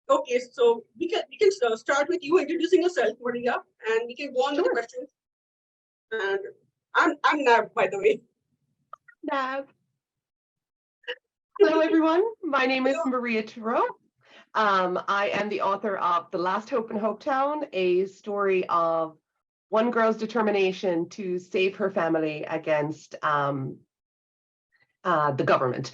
Okay, so we can start with you introducing yourself, Maria, and we can go on with the questions. And I'm Nav, by the way. Nav. Hello, everyone. My name is Maria Tureaud. I am the author of The Last Hope in Hopetown, a story of one girl's determination to save her family against the government.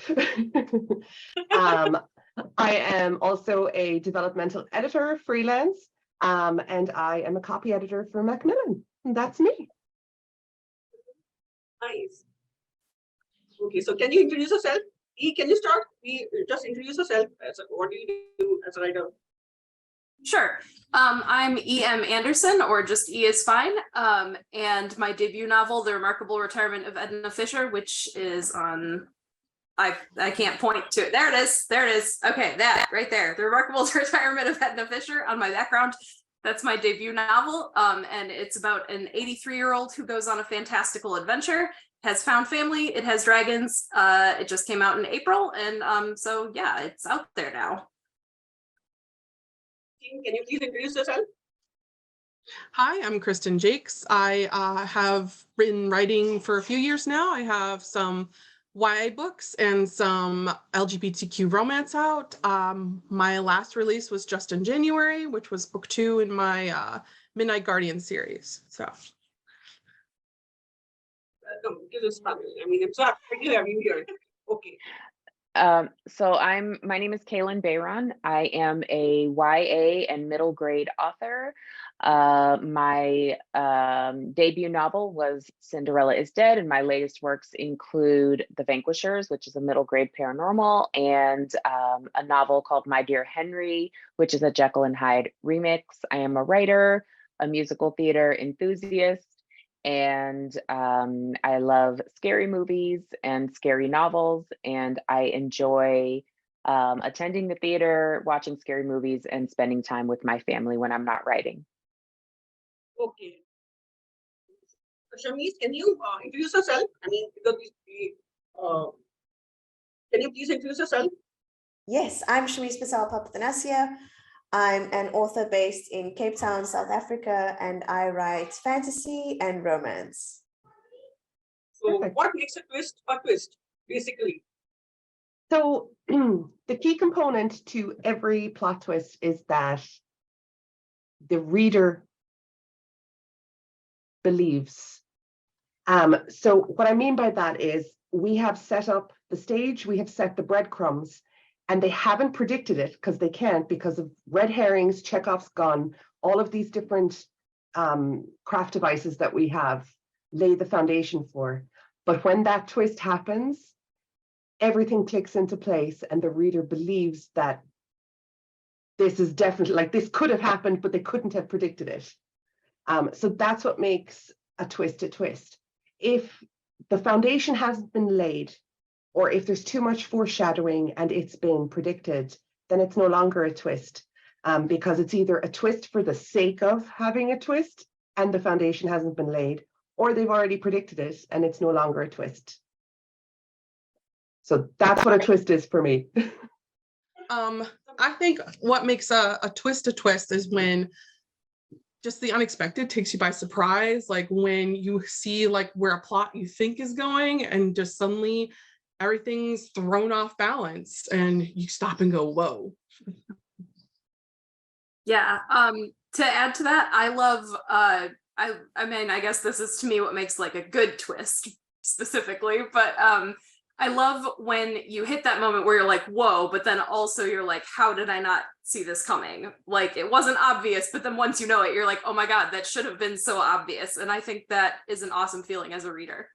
I am also a developmental editor, freelance, and I am a copy editor for Macmillan. And that's me. Nice. Okay, so can you introduce yourself? Can you start? Just introduce yourself. What do you do as a writer? Sure. I'm E.M. Anderson, or just E is fine. And my debut novel, The Remarkable Retirement of Edna Fisher, which is on, I can't point to it. There it is. There it is. Okay, that right there. The Remarkable Retirement of Edna Fisher on my background. That's my debut novel. And it's about an 83-year-old who goes on a fantastical adventure, has found family, it has dragons. It just came out in April. And so yeah, it's out there now. Can you please introduce yourself? Hi, I'm Kristin Jacques. I have been writing for a few years now. I have some YA books and some LGBTQ romance out. My last release was just in January, which was book 2 in my Midnight Guardian series. So. Welcome to this family. I mean, I'm so happy to have you here. Okay. So my name is Kalynn Bayron. I am a YA and middle grade author. My debut novel was Cinderella is Dead, and my latest works include The Vanquishers, which is a middle grade paranormal, and a novel called My Dear Henry, which is a Jekyll and Hyde remix. I am a writer, a musical theater enthusiast, and I love scary movies and scary novels, and I enjoy attending the theater, watching scary movies, and spending time with my family when I'm not writing. Okay. Shameez, can you introduce yourself? I mean, because can you please introduce yourself? Yes, I'm Shameez Papathanasiou. I'm an author based in Cape Town, South Africa, and I write fantasy and romance. So what makes a twist, basically? So the key component to every plot twist is that the reader believes. So what I mean by that is we have set up the stage, we have set the breadcrumbs, and they haven't predicted it because they can't, because of red herrings, Chekhov's gun, all of these different craft devices that we have lay the foundation for. But when that twist happens, everything clicks into place and the reader believes that this is definitely, like, this could have happened, but they couldn't have predicted it. So that's what makes a twist a twist. If the foundation hasn't been laid, or if there's too much foreshadowing and it's been predicted, then it's no longer a twist, because it's either a twist for the sake of having a twist and the foundation hasn't been laid, or they've already predicted it and it's no longer a twist. So that's what a twist is for me. I think what makes a twist is when just the unexpected takes you by surprise, like when you see like where a plot you think is going and just suddenly everything's thrown off balance and you stop and go, whoa. Yeah. To add to that, I love, I mean, I guess this is to me what makes like a good twist specifically, but I love when you hit that moment where you're like, whoa, but then also you're like, how did I not see this coming? Like, it wasn't obvious, but then once you know it, you're like, oh my God, that should have been so obvious. And I think that is an awesome feeling as a reader.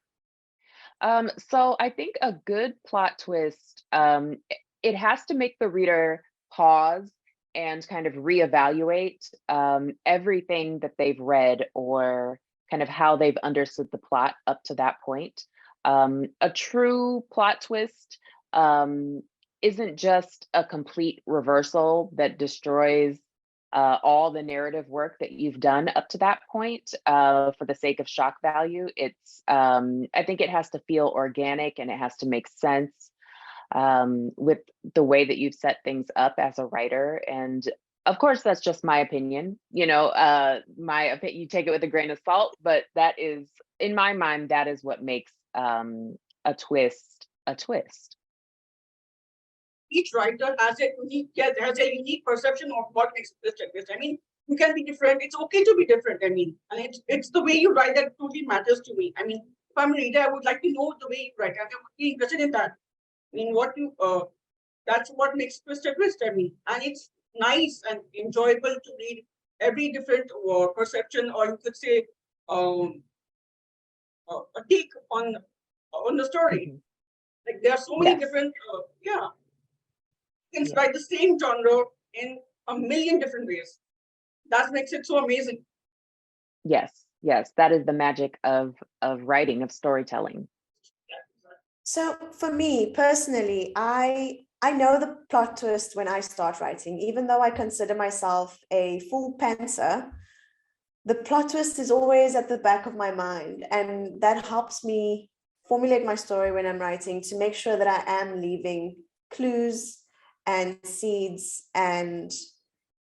So I think a good plot twist, it has to make the reader pause and kind of reevaluate everything that they've read or kind of how they've understood the plot up to that point. A true plot twist isn't just a complete reversal that destroys all the narrative work that you've done up to that point for the sake of shock value. It's I think it has to feel organic and it has to make sense. with the way that you've set things up as a writer. And of course, that's just my opinion. You know, my opinion, you take it with a grain of salt, but that is, in my mind, that is what makes a twist a twist. Each writer has a unique perception of what makes this a twist. I mean, you can be different. It's okay to be different. I mean, and it's the way you write that totally matters to me. I mean, if I'm a reader, I would like to know the way you write. I would be interested in that. I mean, that's what makes twist a twist. I mean, and it's nice and enjoyable to read every different perception, or you could say, a take on the story. Like there are so many different, you can write the same genre in a million different ways. That makes it so amazing. Yes, that is the magic of writing, of storytelling. So for me personally, I know the plot twist when I start writing, even though I consider myself a full pantser. The plot twist is always at the back of my mind, and that helps me formulate my story when I'm writing, to make sure that I am leaving clues and seeds, and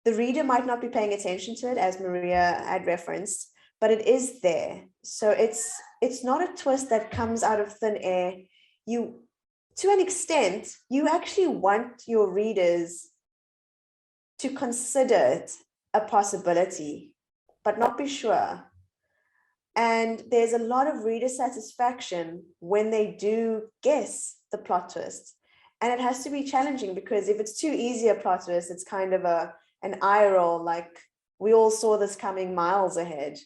the reader might not be paying attention to it, as Maria had referenced, but it is there. So it's not a twist that comes out of thin air. You, to an extent, you actually want your readers to consider it a possibility, but not be sure. And there's a lot of reader satisfaction when they do guess the plot twist. And it has to be challenging, because if it's too easy a plot twist, it's kind of an eye roll, like we all saw this coming miles ahead.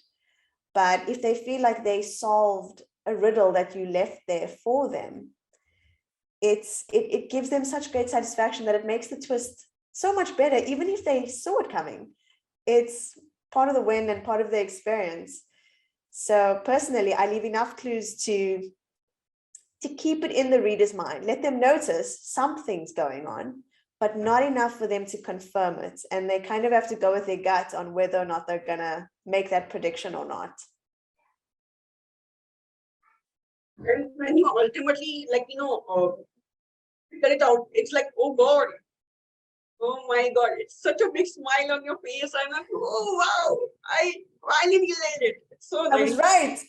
But if they feel like they solved a riddle that you left there for them, it gives them such great satisfaction that it makes the twist so much better, even if they saw it coming. It's part of the win and part of the experience. So personally, I leave enough clues to keep it in the reader's mind. Let them notice something's going on, but not enough for them to confirm it. And they kind of have to go with their gut on whether or not they're gonna make that prediction or not. And when you ultimately, figure it out, it's like, oh God, oh my God, it's such a big smile on your face. I'm like, oh wow, I finally realized it. It's so nice. I was right.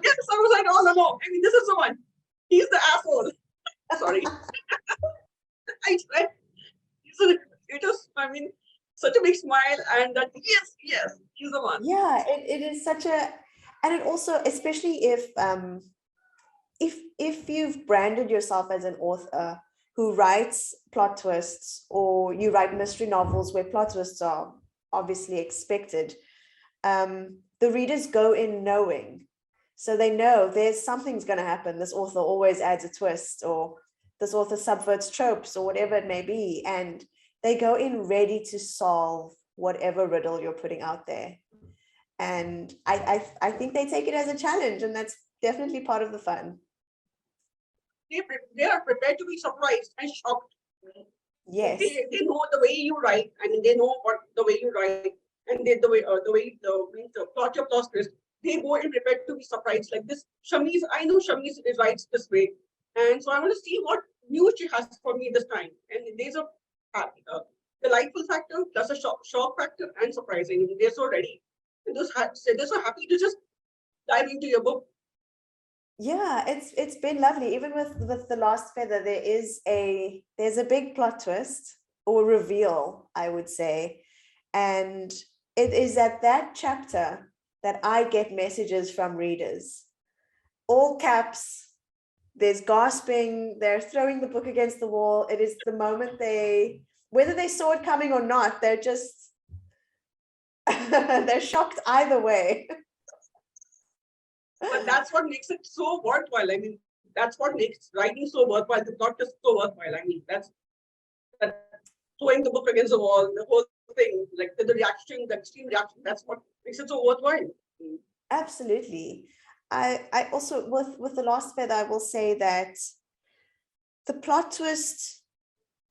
Yes, I was like, all along. I mean, this is the one. He's the asshole. Sorry. I tried. It was, I mean, such a big smile, and that yes, he's the one. Yeah, it is such a, and it also, especially if you've branded yourself as an author who writes plot twists, or you write mystery novels where plot twists are obviously expected, the readers go in knowing. So they know there's something's going to happen. This author always adds a twist, or this author subverts tropes, or whatever it may be. And they go in ready to solve whatever riddle you're putting out there. And I think they take it as a challenge, and that's definitely part of the fun. They are prepared to be surprised and shocked. Yes. They know the way you write, and they know what the way you write, and the way the plot your plot twist. They go in prepared to be surprised. Like this, Shameez, I know Shameez writes this way, and so I want to see what new she has for me this time. And there's a delightful factor, plus a shock factor, and surprising. They're so ready, and they're so happy to just dive into your book. Yeah, it's been lovely. Even with The Last Feather, there's a big plot twist, or reveal, I would say, and it is at that chapter that I get messages from readers, all caps. There's gasping, they're throwing the book against the wall. It is the moment whether they saw it coming or not, they're just they're shocked either way. But that's what makes it so worthwhile. I mean, that's what makes writing so worthwhile. The plot is so worthwhile. I mean, that's throwing the book against the wall, the whole thing, like the reaction, the extreme reaction. That's what makes it so worthwhile. Absolutely. I also, with The Last Feather, I will say that the plot twist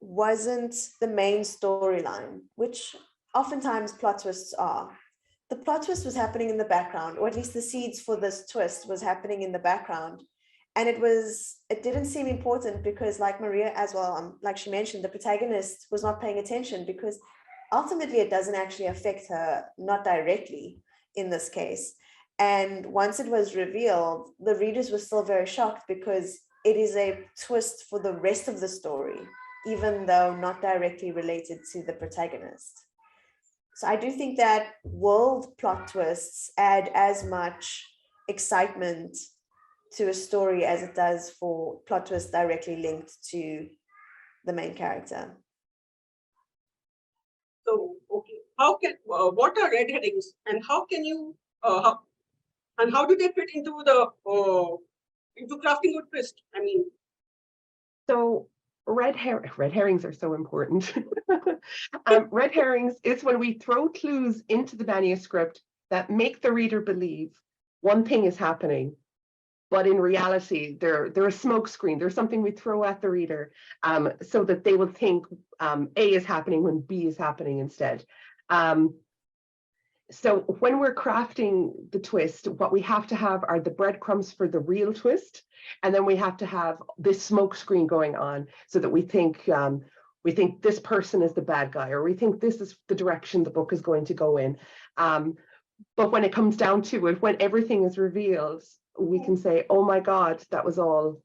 wasn't the main storyline, which oftentimes plot twists are. The plot twist was happening in the background, or at least the seeds for this twist was happening in the background. And it didn't seem important because, like Maria as well, like she mentioned, the protagonist was not paying attention because ultimately it doesn't actually affect her, not directly in this case. And once it was revealed, the readers were still very shocked because it is a twist for the rest of the story, even though not directly related to the protagonist. So I do think that world plot twists add as much excitement to a story as it does for plot twists directly linked to the main character. So, okay, what are red herrings, and how can you, and how do they fit into into crafting a twist? I mean, So red herrings are so important. Red herrings is when we throw clues into the manuscript that make the reader believe one thing is happening, but in reality, they're a smokescreen. There's something we throw at the reader so that they will think A is happening when B is happening instead. So when we're crafting the twist, what we have to have are the breadcrumbs for the real twist, and then we have to have this smoke screen going on so that we think this person is the bad guy, or we think this is the direction the book is going to go in. But when it comes down to it, when everything is revealed, we can say, "Oh my God, that was all.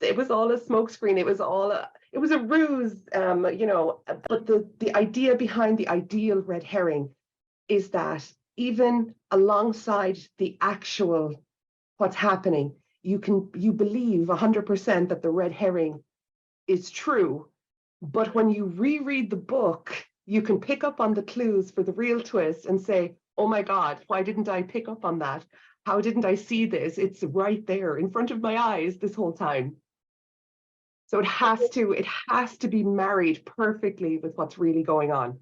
It was all a smokescreen. It was a ruse." But the idea behind the ideal red herring is that even alongside the actual what's happening, you believe 100% that the red herring is true. But when you reread the book, you can pick up on the clues for the real twist and say, "Oh my God, why didn't I pick up on that? How didn't I see this? It's right there in front of my eyes this whole time." So it has to be married perfectly with what's really going on.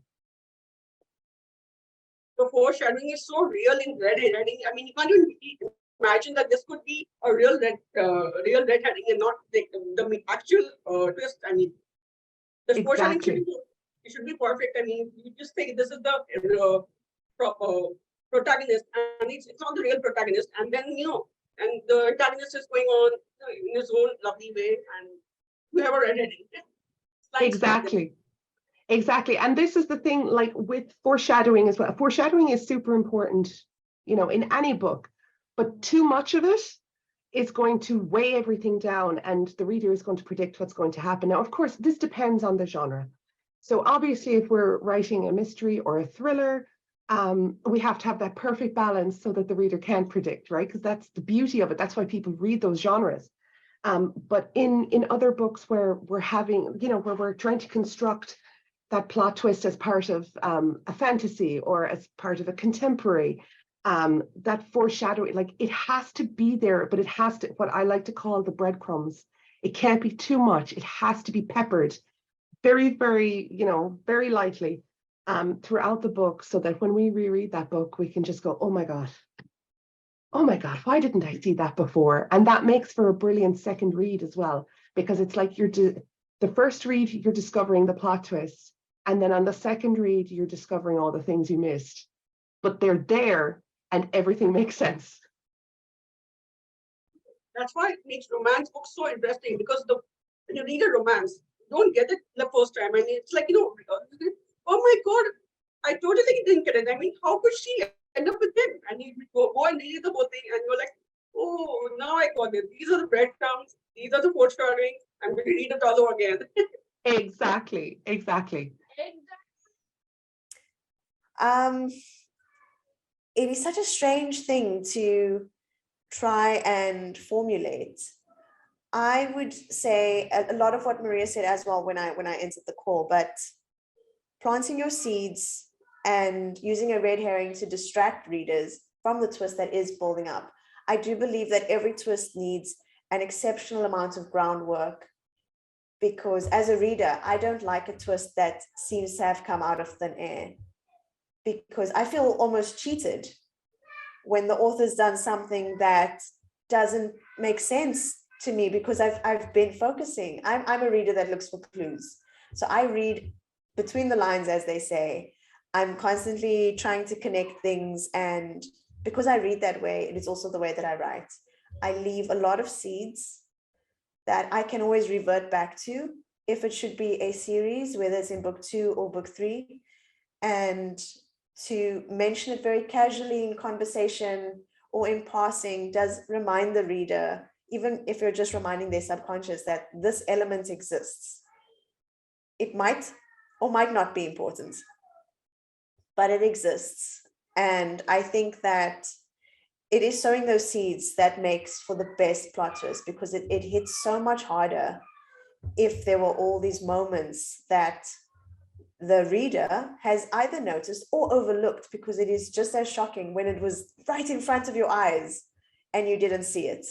the foreshadowing is so real in red herring. I mean, you can't even imagine that this could be a real red herring and not the actual twist. I mean, the foreshadowing should be perfect. I mean, you just think this is the protagonist, and it's not the real protagonist, and then and the antagonist is going on in his own lovely way, and we have a red herring. Exactly. And this is the thing, like with foreshadowing as well. Foreshadowing is super important, in any book, but too much of it is going to weigh everything down and the reader is going to predict what's going to happen. Now, of course, this depends on the genre. So obviously, if we're writing a mystery or a thriller, we have to have that perfect balance so that the reader can't predict, right? Because that's the beauty of it. That's why people read those genres. But in other books where we're having, where we're trying to construct that plot twist as part of a fantasy or as part of a contemporary, that foreshadowing, like it has to be there, but it has to, what I like to call the breadcrumbs. It can't be too much. It has to be peppered very, very, very lightly throughout the book so that when we reread that book, we can just go, "Oh my God, why didn't I see that before?" And that makes for a brilliant second read as well, because it's like the first read, you're discovering the plot twist. And then on the second read, you're discovering all the things you missed, but they're there and everything makes sense. That's why it makes romance books so interesting, because when you read a romance, you don't get it the first time. I mean, it's like, oh my God, I totally didn't get it. I mean, how could she end up with him? And you go and read the whole thing and you're like, "Oh, now I got it. These are the breadcrumbs. These are the foreshadowing. I'm going to read it all over again." Exactly. It is such a strange thing to try and formulate. I would say a lot of what Maria said as well when I entered the call, but planting your seeds and using a red herring to distract readers from the twist that is building up. I do believe that every twist needs an exceptional amount of groundwork, because as a reader, I don't like a twist that seems to have come out of thin air, because I feel almost cheated when the author's done something that doesn't make sense to me, because I've been focusing. I'm a reader that looks for clues. So I read between the lines, as they say. I'm constantly trying to connect things, and because I read that way, it is also the way that I write. I leave a lot of seeds that I can always revert back to if it should be a series, whether it's in book 2 or book 3, and to mention it very casually in conversation or in passing does remind the reader, even if you're just reminding their subconscious that this element exists. It might or might not be important, but it exists. And I think that it is sowing those seeds that makes for the best plot twist, because it hits so much harder if there were all these moments that the reader has either noticed or overlooked, because it is just as shocking when it was right in front of your eyes and you didn't see it.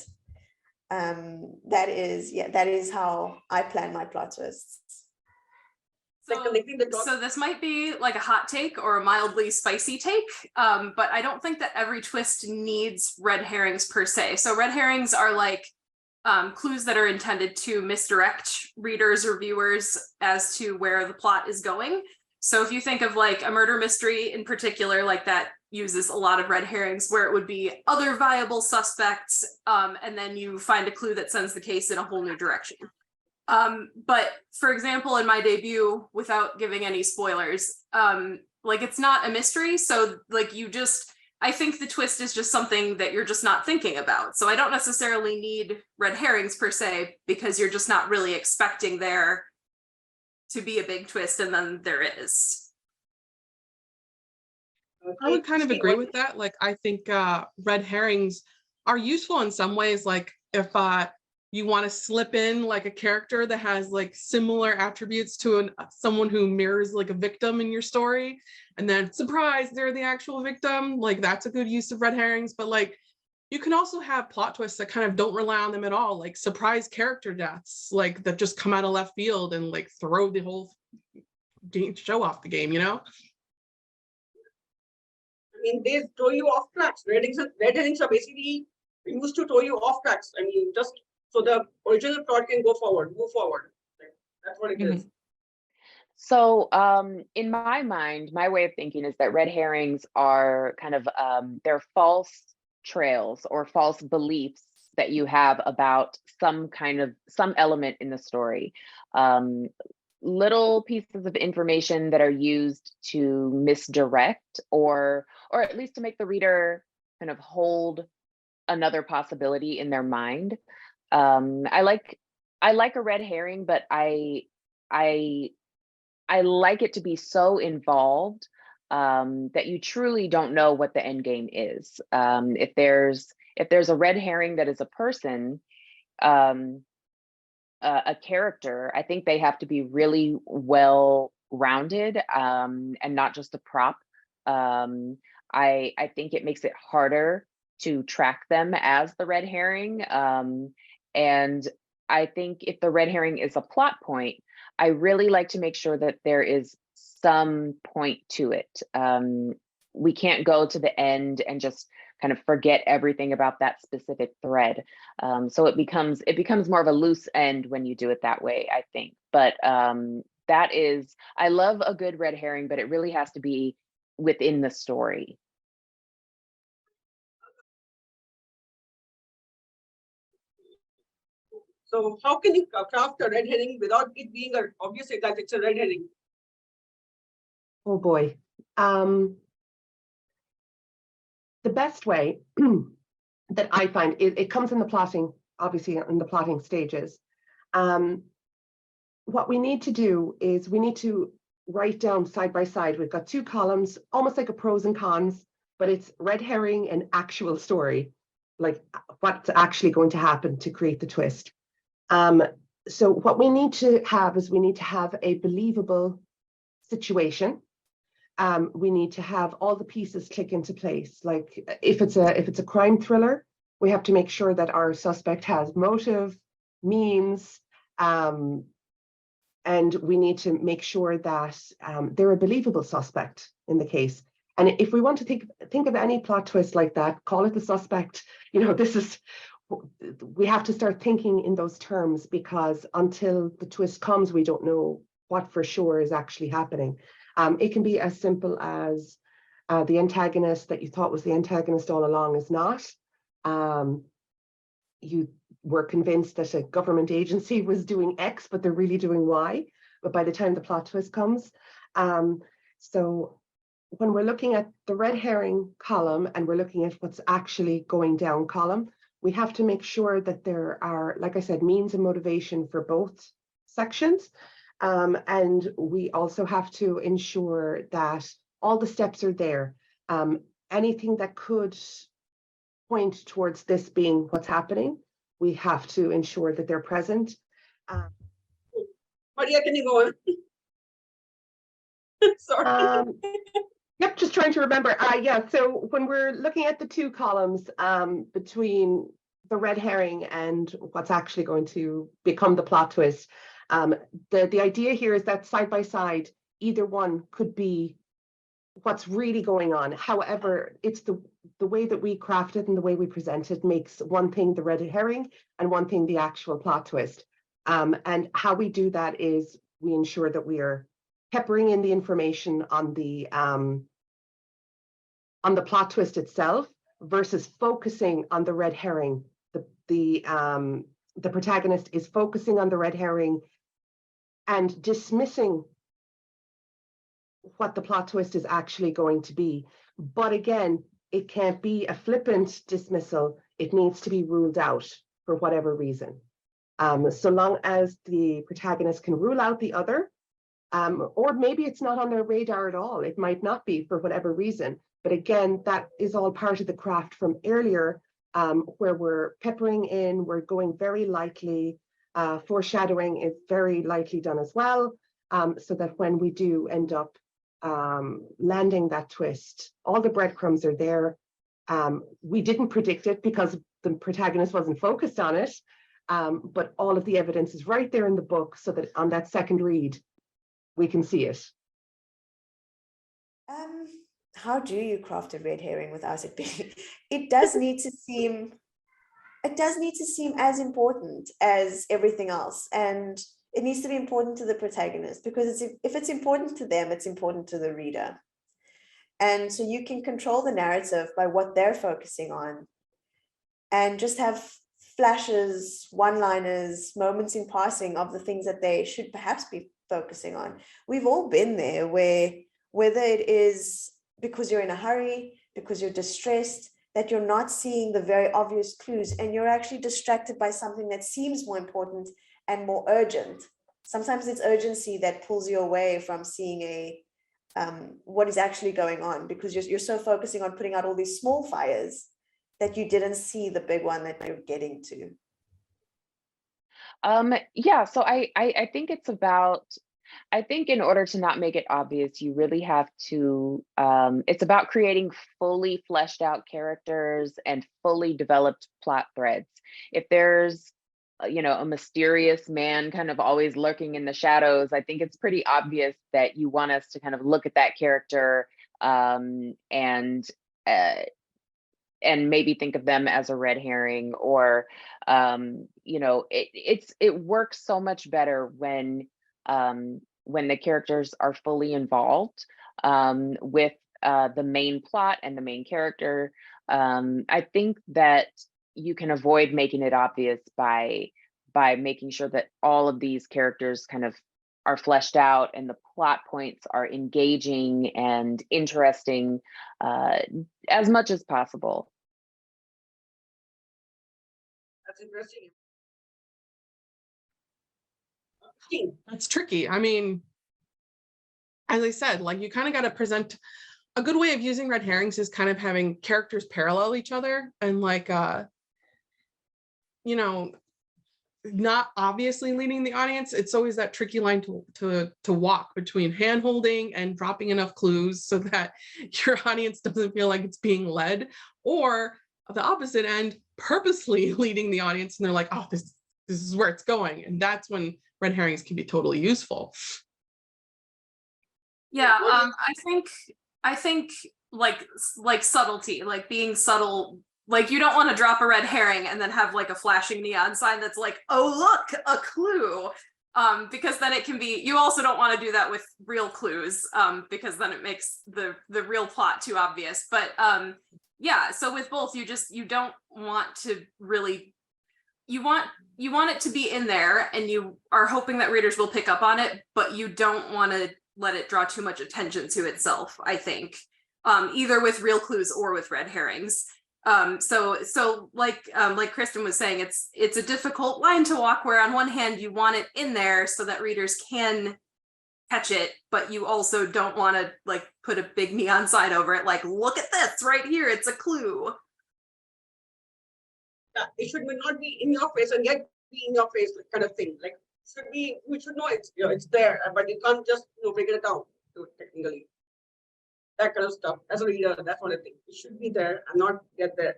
That is how I plan my plot twists. Like collecting the dots. So this might be like a hot take or a mildly spicy take, but I don't think that every twist needs red herrings per se. So red herrings are like clues that are intended to misdirect readers or viewers as to where the plot is going. So if you think of like a murder mystery in particular, like that uses a lot of red herrings, where it would be other viable suspects, and then you find a clue that sends the case in a whole new direction. But for example, in my debut, without giving any spoilers, like it's not a mystery. So like I think the twist is just something that you're just not thinking about. So I don't necessarily need red herrings per se, because you're just not really expecting there to be a big twist, and then there is. I would kind of agree with that. Like, I think red herrings are useful in some ways. Like if you want to slip in like a character that has like similar attributes to someone who mirrors like a victim in your story, and then surprise, they're the actual victim. Like that's a good use of red herrings. But like you can also have plot twists that kind of don't rely on them at all, like surprise character deaths, like that just come out of left field and like throw the whole show off the game, you know? I mean, they throw you off tracks. Red herrings are basically used to throw you off tracks. I mean, just so the original plot can move forward. Like, that's what it is. So in my mind, my way of thinking is that red herrings are kind of, they're false trails or false beliefs that you have about some element in the story. Little pieces of information that are used to misdirect or at least to make the reader kind of hold another possibility in their mind. I like a red herring, but I like it to be so involved that you truly don't know what the end game is. If there's a red herring that is a person, a character, I think they have to be really well rounded and not just a prop. I think it makes it harder to track them as the red herring. And I think if the red herring is a plot point, I really like to make sure that there is some point to it. We can't go to the end and just kind of forget everything about that specific thread. So it becomes more of a loose end when you do it that way, I think. But I love a good red herring, but it really has to be within the story. So how can you craft a red herring without it being obviously that it's a red herring? Oh boy. The best way that I find, it comes in the plotting, obviously in the plotting stages. What we need to do is we need to write down side by side. We've got 2 columns, almost like a pros and cons, but it's red herring and actual story, like what's actually going to happen to create the twist. So what we need to have is we need to have a believable situation. We need to have all the pieces click into place. Like if it's a crime thriller, we have to make sure that our suspect has motive, means, and we need to make sure that they're a believable suspect in the case. And if we want to think of any plot twist like that, call it The Suspect. You know, we have to start thinking in those terms, because until the twist comes, we don't know what for sure is actually happening. It can be as simple as the antagonist that you thought was the antagonist all along is not. you were convinced that a government agency was doing X, but they're really doing Y, but by the time the plot twist comes. So when we're looking at the red herring column and we're looking at what's actually going down column, we have to make sure that there are, like I said, means and motivation for both sections. And we also have to ensure that all the steps are there. Anything that could point towards this being what's happening, we have to ensure that they're present. Maria, can you go on? Sorry. Yep, just trying to remember. Yeah, so when we're looking at the two columns between the red herring and what's actually going to become the plot twist, the idea here is that side by side, either one could be what's really going on. However, it's the way that we craft it and the way we present it makes one thing the red herring and one thing the actual plot twist. And how we do that is we ensure that we are peppering in the information on the plot twist itself versus focusing on the red herring. The protagonist is focusing on the red herring and dismissing what the plot twist is actually going to be. But again, it can't be a flippant dismissal. It needs to be ruled out for whatever reason. So long as the protagonist can rule out the other, or maybe it's not on their radar at all. It might not be for whatever reason. But again, that is all part of the craft from earlier, where we're peppering in, we're going very lightly. Foreshadowing is very lightly done as well, so that when we do end up landing that twist, all the breadcrumbs are there. We didn't predict it because the protagonist wasn't focused on it, but all of the evidence is right there in the book so that on that second read, we can see it. How do you craft a red herring without it being? It does need to seem as important as everything else, and it needs to be important to the protagonist, because if it's important to them, it's important to the reader. And so you can control the narrative by what they're focusing on, and just have flashes, one-liners, moments in passing of the things that they should perhaps be focusing on. We've all been there, where whether it is because you're in a hurry, because you're distressed, that you're not seeing the very obvious clues, and you're actually distracted by something that seems more important and more urgent. Sometimes it's urgency that pulls you away from seeing what is actually going on, because you're so focusing on putting out all these small fires that you didn't see the big one that you're getting to. Yeah, so I think it's about, I think in order to not make it obvious, you really have to, it's about creating fully fleshed out characters and fully developed plot threads. If there's, a mysterious man kind of always lurking in the shadows, I think it's pretty obvious that you want us to kind of look at that character and maybe think of them as a red herring, or, it works so much better when the characters are fully involved with the main plot and the main character. I think that you can avoid making it obvious by making sure that all of these characters kind of are fleshed out and the plot points are engaging and interesting as much as possible. That's interesting. That's tricky. I mean, as I said, like, you kind of got to present a good way of using red herrings is kind of having characters parallel each other and not obviously leading the audience. It's always that tricky line to walk between hand-holding and dropping enough clues so that your audience doesn't feel like it's being led, or the opposite end, purposely leading the audience and they're like, oh, this is where it's going. And that's when red herrings can be totally useful. Yeah, I think like subtlety, like being subtle, like you don't want to drop a red herring and then have like a flashing neon sign that's like, oh look, a clue. Because then it can be, you also don't want to do that with real clues, because then it makes the real plot too obvious. But yeah, so with both, you don't want to really you want it to be in there, and you are hoping that readers will pick up on it, but you don't want to let it draw too much attention to itself, I think, either with real clues or with red herrings. So like Kristin was saying, it's a difficult line to walk, where on one hand you want it in there so that readers can catch it, but you also don't want to like put a big neon sign over it, like, look at this right here, it's a clue. It should not be in your face and yet be in your face kind of thing. Like, we should know it's there, but you can't just figure it out technically. That kind of stuff. As a reader, that's what I think. It should be there and not get there.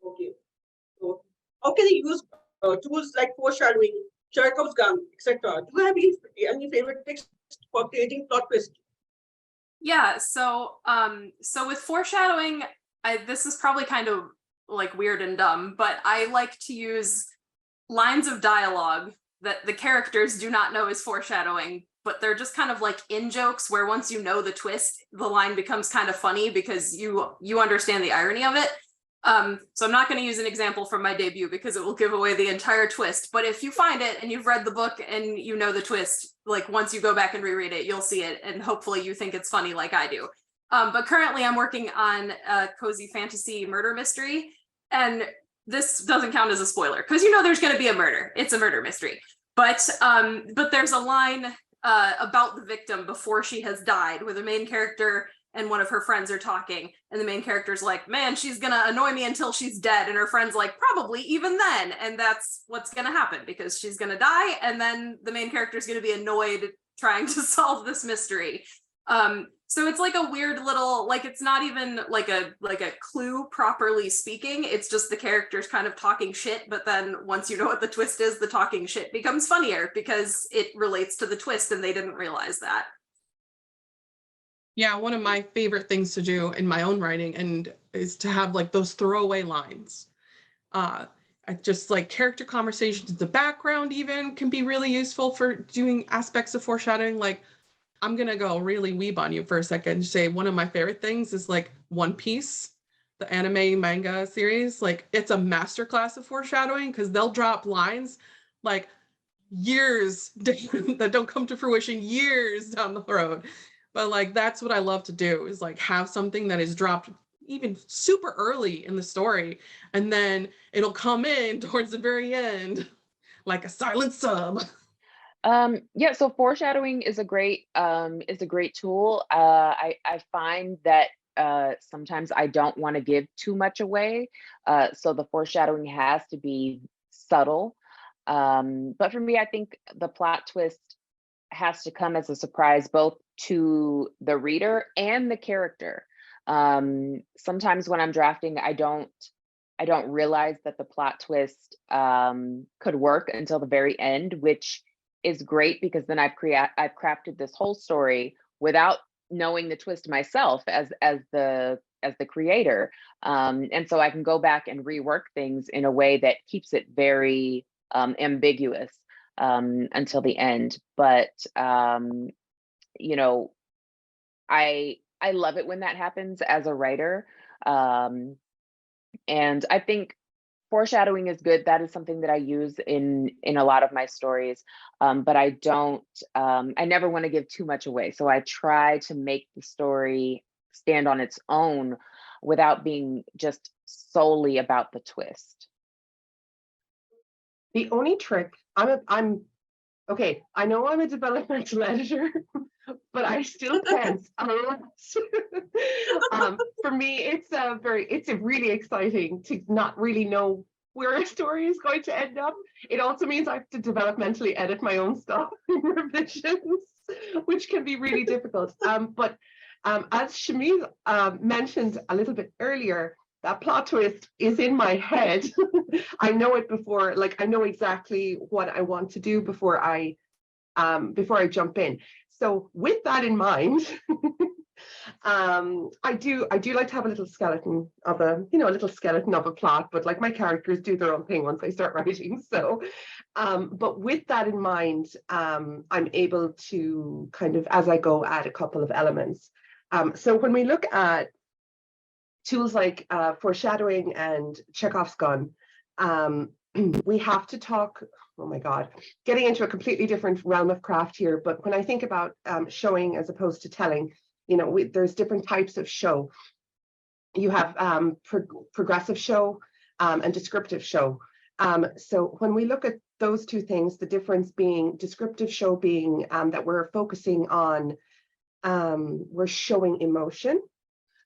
Okay. So how can you use tools like foreshadowing, Chekhov's gun, etc.? Do you have any favorite tricks for creating plot twists? Yeah, so with foreshadowing, this is probably kind of like weird and dumb, but I like to use lines of dialogue that the characters do not know is foreshadowing, but they're just kind of like in jokes, where once you know the twist, the line becomes kind of funny because you understand the irony of it. So I'm not going to use an example from my debut because it will give away the entire twist, but if you find it and you've read the book and you know the twist, like once you go back and reread it, you'll see it, and hopefully you think it's funny like I do. But currently I'm working on a cozy fantasy murder mystery, and this doesn't count as a spoiler because there's going to be a murder. It's a murder mystery, but there's a line about the victim before she has died, where the main character and one of her friends are talking, and the main character's like, man, she's gonna annoy me until she's dead, and her friend's like, probably even then. And that's what's gonna happen, because she's gonna die, and then the main character's gonna be annoyed trying to solve this mystery. So it's like a weird little, like, it's not even like a clue properly speaking, it's just the characters kind of talking shit, but then once you know what the twist is, the talking shit becomes funnier because it relates to the twist and they didn't realize that. Yeah, one of my favorite things to do in my own writing and is to have like those throwaway lines. I just like character conversations in the background even can be really useful for doing aspects of foreshadowing. Like, I'm gonna go really weeb on you for a second and say one of my favorite things is like One Piece, the anime manga series. Like, it's a masterclass of foreshadowing because they'll drop lines like years that don't come to fruition years down the road. But like, that's what I love to do, is like have something that is dropped even super early in the story, and then it'll come in towards the very end like a silent sub. Yeah, so foreshadowing is a great tool. I find that sometimes I don't want to give too much away, so the foreshadowing has to be subtle. But for me, I think the plot twist has to come as a surprise both to the reader and the character. Sometimes when I'm drafting, I don't realize that the plot twist could work until the very end, which is great because then I've crafted this whole story without knowing the twist myself as the creator, and so I can go back and rework things in a way that keeps it very ambiguous until the end. But I love it when that happens as a writer, and I think foreshadowing is good. That is something that I use in a lot of my stories, but I never want to give too much away. So I try to make the story stand on its own without being just solely about the twist. The only trick, okay, I know I'm a developmental editor, but I still can't. For me, it's really exciting to not really know where a story is going to end up. It also means I have to developmentally edit my own stuff in revisions, which can be really difficult. But as Shameez mentioned a little bit earlier, that plot twist is in my head. I know it before, like I know exactly what I want to do before I jump in. So with that in mind, I do like to have a little skeleton of a plot, but like my characters do their own thing once I start writing. So, but with that in mind, I'm able to kind of, as I go, add a couple of elements. So when we look at tools like foreshadowing and Chekhov's gun, we have to talk, oh my God, getting into a completely different realm of craft here. But when I think about showing as opposed to telling, you know, there's different types of show. You have progressive show and descriptive show. So when we look at those two things, the difference being descriptive show being that we're focusing on, we're showing emotion.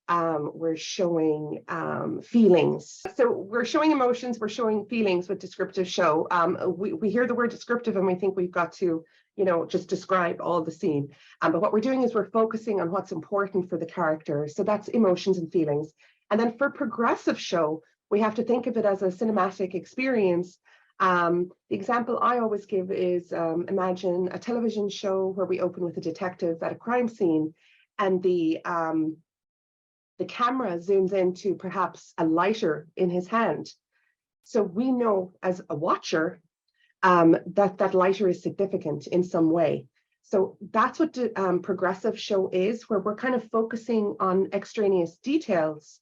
We're showing feelings. So we're showing emotions, we're showing feelings with descriptive show. We hear the word descriptive and we think we've got to, you know, just describe all the scene. But what we're doing is we're focusing on what's important for the character. So that's emotions and feelings. And then for progressive show, we have to think of it as a cinematic experience. The example I always give is imagine a television show where we open with a detective at a crime scene, and the camera zooms into perhaps a lighter in his hand. So we know as a watcher that lighter is significant in some way. So that's what progressive show is, where we're kind of focusing on extraneous details,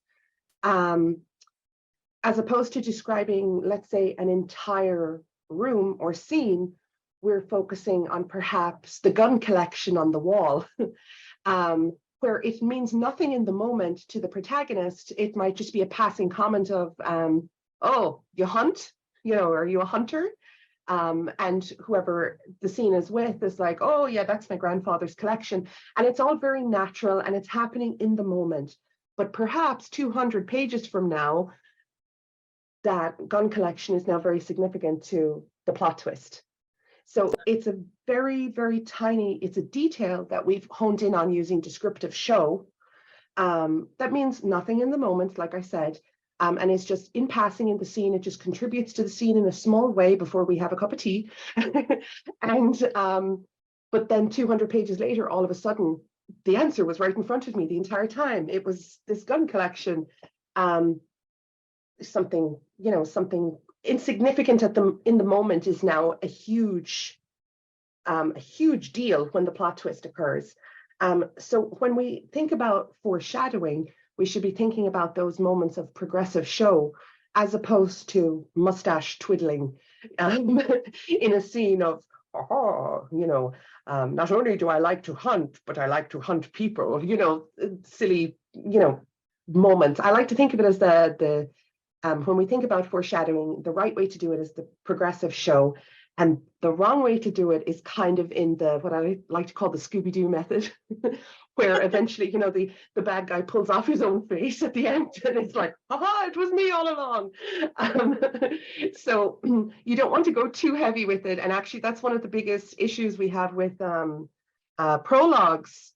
as opposed to describing, let's say, an entire room or scene. We're focusing on perhaps the gun collection on the wall. Where it means nothing in the moment to the protagonist. It might just be a passing comment of, oh, you hunt? You know, are you a hunter? And whoever the scene is with is like, oh yeah, that's my grandfather's collection. And it's all very natural and it's happening in the moment. But perhaps 200 pages from now, that gun collection is now very significant to the plot twist. So it's a very, very tiny, it's a detail that we've honed in on using descriptive show. That means nothing in the moment, like I said, and it's just in passing in the scene. It just contributes to the scene in a small way before we have a cup of tea. And but then 200 pages later, all of a sudden, the answer was right in front of me the entire time. It was this gun collection, something, you know, something insignificant in the moment is now a huge deal when the plot twist occurs. So when we think about foreshadowing, we should be thinking about those moments of progressive show as opposed to mustache twiddling in a scene of, oh, you know, not only do I like to hunt, but I like to hunt people, you know, silly, you know, moments. I like to think of it as the when we think about foreshadowing, the right way to do it is the progressive show, and the wrong way to do it is kind of in the what I like to call the Scooby-Doo method, where eventually, you know, the bad guy pulls off his own face at the end, and it's like, haha, it was me all along. So you don't want to go too heavy with it, and actually that's one of the biggest issues we have with prologues,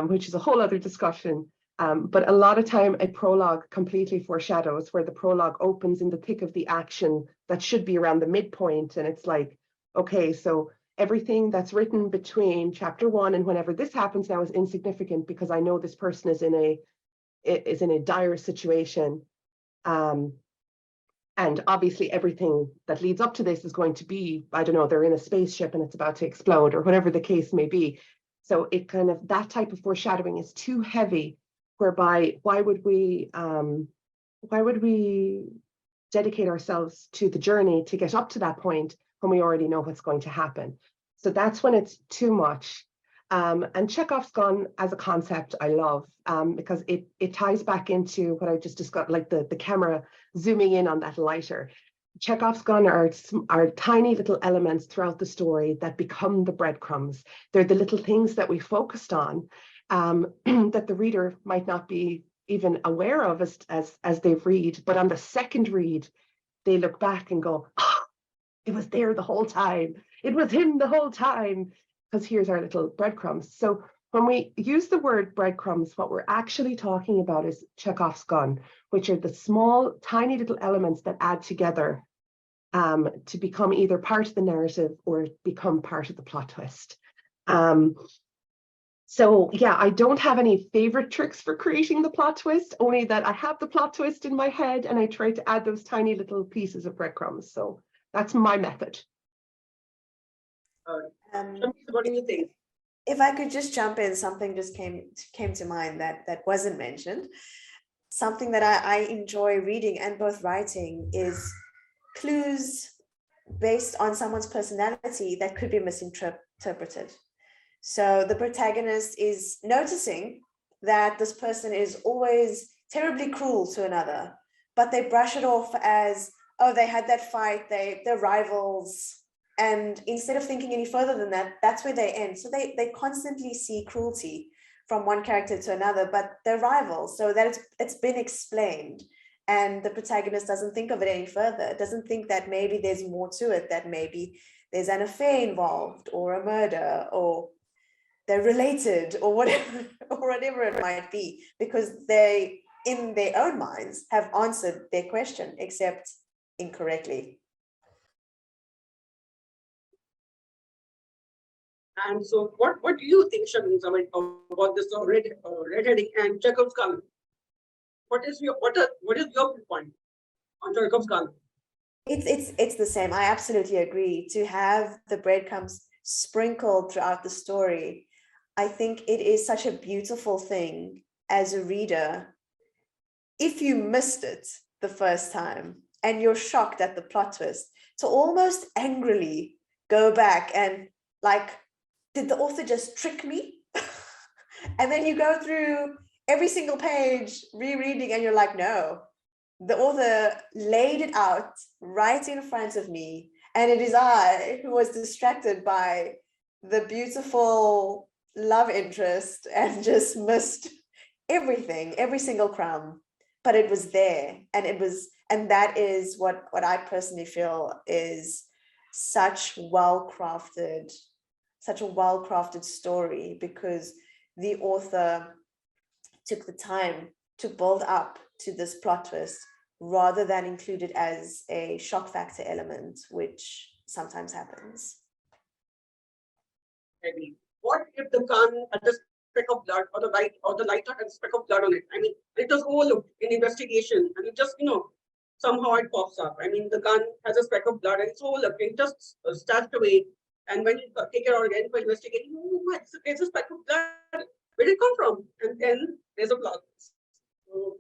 which is a whole other discussion. But a lot of time a prologue completely foreshadows, where the prologue opens in the thick of the action that should be around the midpoint. And it's like, okay, so everything that's written between chapter 1 and whenever this happens now is insignificant, because I know this person is in a dire situation. And obviously everything that leads up to this is going to be, I don't know, they're in a spaceship and it's about to explode, or whatever the case may be. So it kind of, that type of foreshadowing is too heavy, whereby why would we dedicate ourselves to the journey to get up to that point when we already know what's going to happen? So that's when it's too much. And Chekhov's gun as a concept I love, because it ties back into what I just discussed, like the camera zooming in on that lighter. Chekhov's gun are tiny little elements throughout the story that become the breadcrumbs. They're the little things that we focused on, that the reader might not be even aware of as they read, but on the second read, they look back and go, oh, it was there the whole time. It was him the whole time, because here's our little breadcrumbs. So when we use the word breadcrumbs, what we're actually talking about is Chekhov's gun, which are the small, tiny little elements that add together to become either part of the narrative or become part of the plot twist. So yeah, I don't have any favorite tricks for creating the plot twist, only that I have the plot twist in my head and I try to add those tiny little pieces of breadcrumbs. So that's my method. What do you think? If I could just jump in, something just came to mind that wasn't mentioned. Something that I enjoy reading and both writing is clues based on someone's personality that could be misinterpreted. So the protagonist is noticing that this person is always terribly cruel to another, but they brush it off as, oh, they had that fight, they're rivals. And instead of thinking any further than that, that's where they end. So they constantly see cruelty from one character to another, but they're rivals, so that it's been explained. And the protagonist doesn't think of it any further, doesn't think that maybe there's more to it, that maybe there's an affair involved or a murder or they're related or whatever, or whatever it might be, because they, in their own minds, have answered their question, except incorrectly. And so what do you think, Shameez, about this red heading and Chekhov's gun? What is your viewpoint on Chekhov's gun? It's the same. I absolutely agree. To have the breadcrumbs sprinkled throughout the story, I think it is such a beautiful thing as a reader. If you missed it the first time and you're shocked at the plot twist, to almost angrily go back and like, did the author just trick me? And then you go through every single page rereading and you're like, no, the author laid it out right in front of me. And it is I who was distracted by the beautiful love interest and just missed everything, every single crumb, but it was there. And that is what I personally feel is such a well-crafted story, because the author took the time to build up to this plot twist rather than include it as a shock factor element, which sometimes happens. Maybe. What if the gun had a speck of blood, or the lighter had a speck of blood on it? I mean, it was overlooked in investigation, and it just, somehow it pops up. I mean, the gun has a speck of blood and it's overlooked. It just stashed away. And when you take it out again for investigating, oh my, there's a speck of blood. Where did it come from? And then there's a plot. So,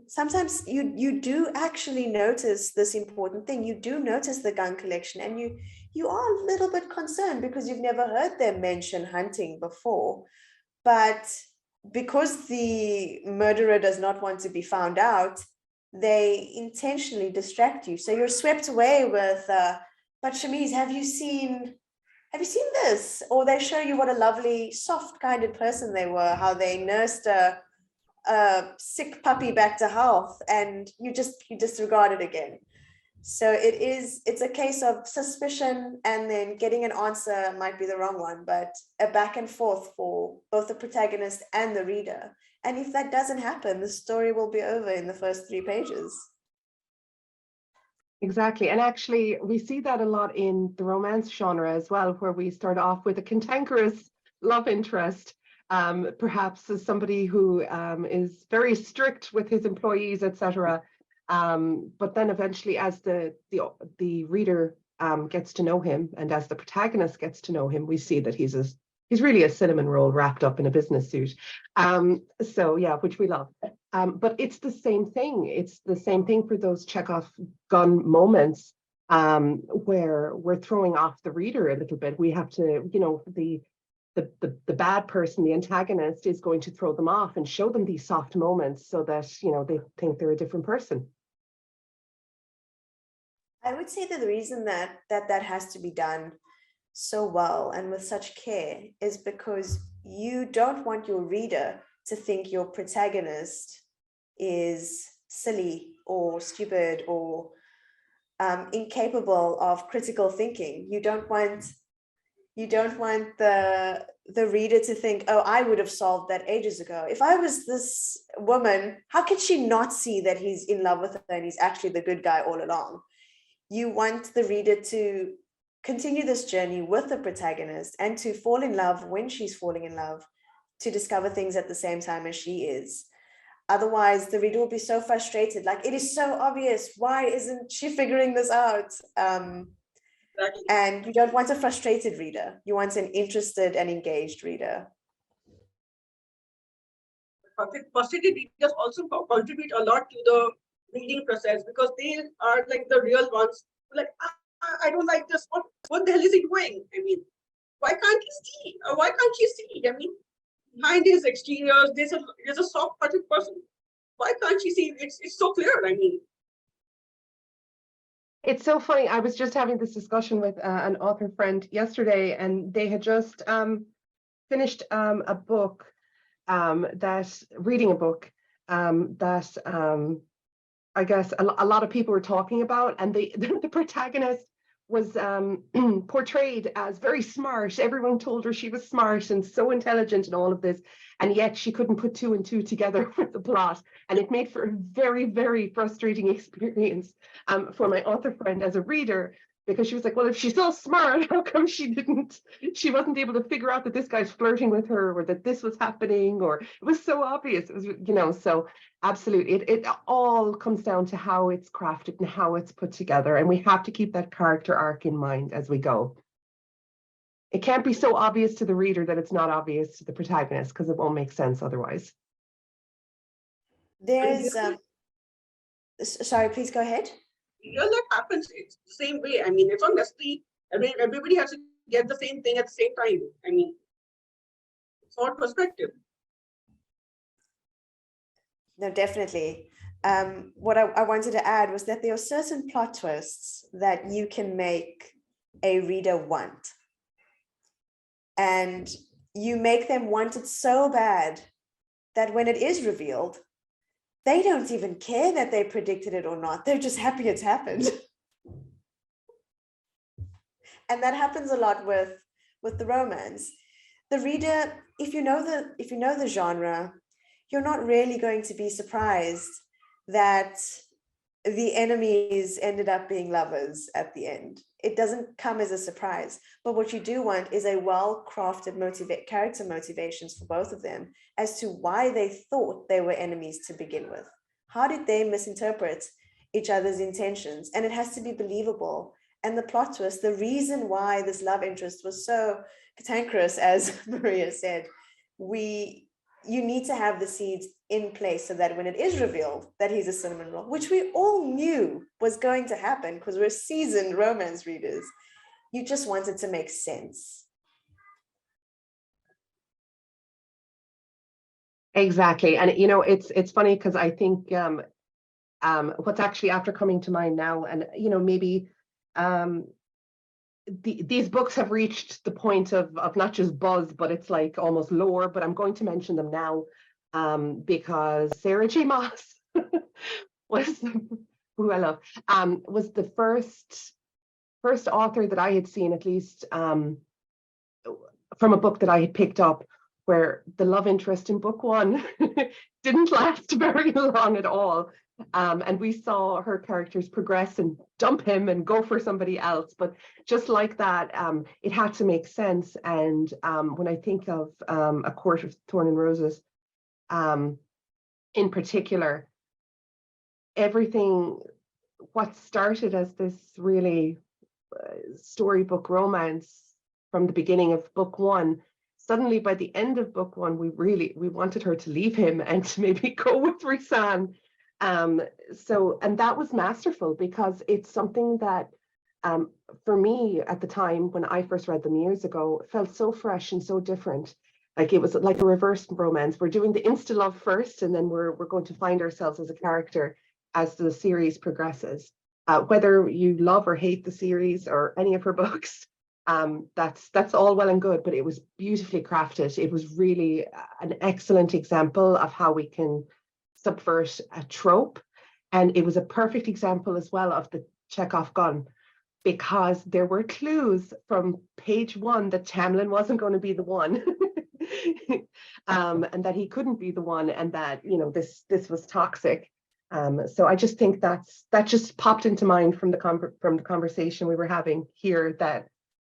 sometimes you do actually notice this important thing. You do notice the gun collection, and you are a little bit concerned because you've never heard them mention hunting before. But because the murderer does not want to be found out, they intentionally distract you. So you're swept away with, but Shameez, have you seen this? Or they show you what a lovely, soft-kinded person they were, how they nursed a sick puppy back to health, and you disregard it again. So it's a case of suspicion, and then getting an answer might be the wrong one, but a back and forth for both the protagonist and the reader. And if that doesn't happen, the story will be over in the first 3 pages. Exactly. And actually, we see that a lot in the romance genre as well, where we start off with a cantankerous love interest, perhaps as somebody who is very strict with his employees, etc. But then eventually, as the reader gets to know him, and as the protagonist gets to know him, we see that he's really a cinnamon roll wrapped up in a business suit. So yeah, which we love. But it's the same thing. It's the same thing for those Chekhov gun moments where we're throwing off the reader a little bit. We have to, the bad person, the antagonist, is going to throw them off and show them these soft moments so that, they think they're a different person. I would say that the reason that has to be done so well and with such care is because you don't want your reader to think your protagonist is silly or stupid or incapable of critical thinking. You don't want the reader to think, oh, I would have solved that ages ago. If I was this woman, how could she not see that he's in love with her and he's actually the good guy all along? You want the reader to continue this journey with the protagonist and to fall in love when she's falling in love, to discover things at the same time as she is. Otherwise, the reader will be so frustrated, like, it is so obvious. Why isn't she figuring this out? And you don't want a frustrated reader. You want an interested and engaged reader. frustrated readers also contribute a lot to the reading process because they are like the real ones. Like, I don't like this. What the hell is he doing? I mean, why can't he see? Why can't she see? I mean, behind his exteriors, there's a soft-hearted person. Why can't she see? It's so clear. I mean, It's so funny. I was just having this discussion with an author friend yesterday, and they had just finished a book reading a book that I guess a lot of people were talking about, and the protagonist was portrayed as very smart. Everyone told her she was smart and so intelligent and all of this, and yet she couldn't put two and two together with the plot, and it made for a very, very frustrating experience for my author friend as a reader, because she was like, well, if she's so smart, how come she wasn't able to figure out that this guy's flirting with her, or that this was happening, or it was so obvious. It was, so absolutely, it all comes down to how it's crafted and how it's put together, and we have to keep that character arc in mind as we go. It can't be so obvious to the reader that it's not obvious to the protagonist, because it won't make sense otherwise. There's sorry, please go ahead. real life happens. It's the same way. I mean, it's not necessarily everybody has to get the same thing at the same time. I mean, it's all perspective. No, definitely. What I wanted to add was that there are certain plot twists that you can make a reader want. And you make them want it so bad that when it is revealed, they don't even care that they predicted it or not. They're just happy it's happened. And that happens a lot with the romance. The reader, if you know the genre, you're not really going to be surprised that the enemies ended up being lovers at the end. It doesn't come as a surprise. But what you do want is a well-crafted character motivations for both of them as to why they thought they were enemies to begin with. How did they misinterpret each other's intentions? And it has to be believable. And the plot twist, the reason why this love interest was so cantankerous, as Maria said, you need to have the seeds in place so that when it is revealed that he's a cinnamon roll, which we all knew was going to happen because we're seasoned romance readers, you just want it to make sense. Exactly. And it's funny because I think what's actually after coming to mind now, and maybe these books have reached the point of not just buzz, but it's like almost lore, but I'm going to mention them now because Sarah J. Maas was, who I love, was the first author that I had seen, at least from a book that I had picked up, where the love interest in book one didn't last very long at all. And we saw her characters progress and dump him and go for somebody else. But just like that, it had to make sense. And when I think of A Court of Thorn and Roses, in particular, everything, what started as this really storybook romance from the beginning of book one, suddenly by the end of book one, we wanted her to leave him and to maybe go with Risan. And that was masterful because it's something that for me at the time when I first read them years ago, felt so fresh and so different. Like it was like a reverse romance. We're doing the insta love first, and then we're going to find ourselves as a character as the series progresses. Whether you love or hate the series or any of her books, that's all well and good, but it was beautifully crafted. It was really an excellent example of how we can subvert a trope. And it was a perfect example as well of the Chekhov gun, because there were clues from page one that Tamlin wasn't going to be the one. And that he couldn't be the one, and that this was toxic. So I just think that just popped into mind from the conversation we were having here, that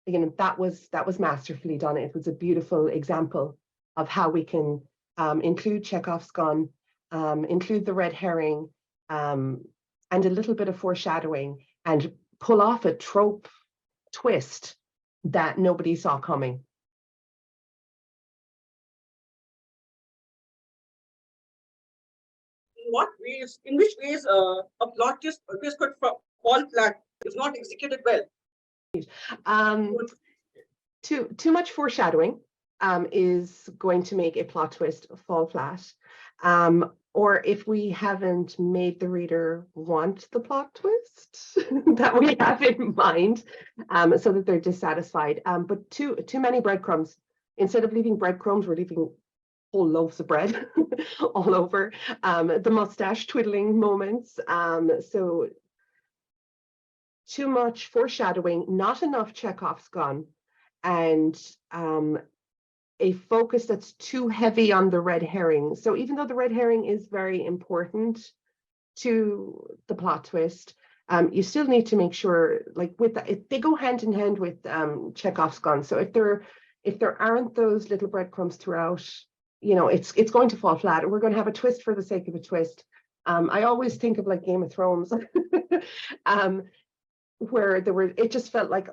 that was masterfully done. It was a beautiful example of how we can include Chekhov's gun, include the red herring, and a little bit of foreshadowing, and pull off a trope twist that nobody saw coming. in which ways a plot twist could fall flat if not executed well? Too much foreshadowing is going to make a plot twist fall flat. Or if we haven't made the reader want the plot twist that we have in mind, so that they're dissatisfied. But too many breadcrumbs. Instead of leaving breadcrumbs, we're leaving whole loaves of bread all over. The mustache twiddling moments. So too much foreshadowing, not enough Chekhov's gun, and a focus that's too heavy on the red herring. So even though the red herring is very important to the plot twist, you still need to make sure, like with that, they go hand in hand with Chekhov's gun. So if there aren't those little breadcrumbs throughout, you know, it's going to fall flat. We're going to have a twist for the sake of a twist. I always think of like Game of Thrones, where it just felt like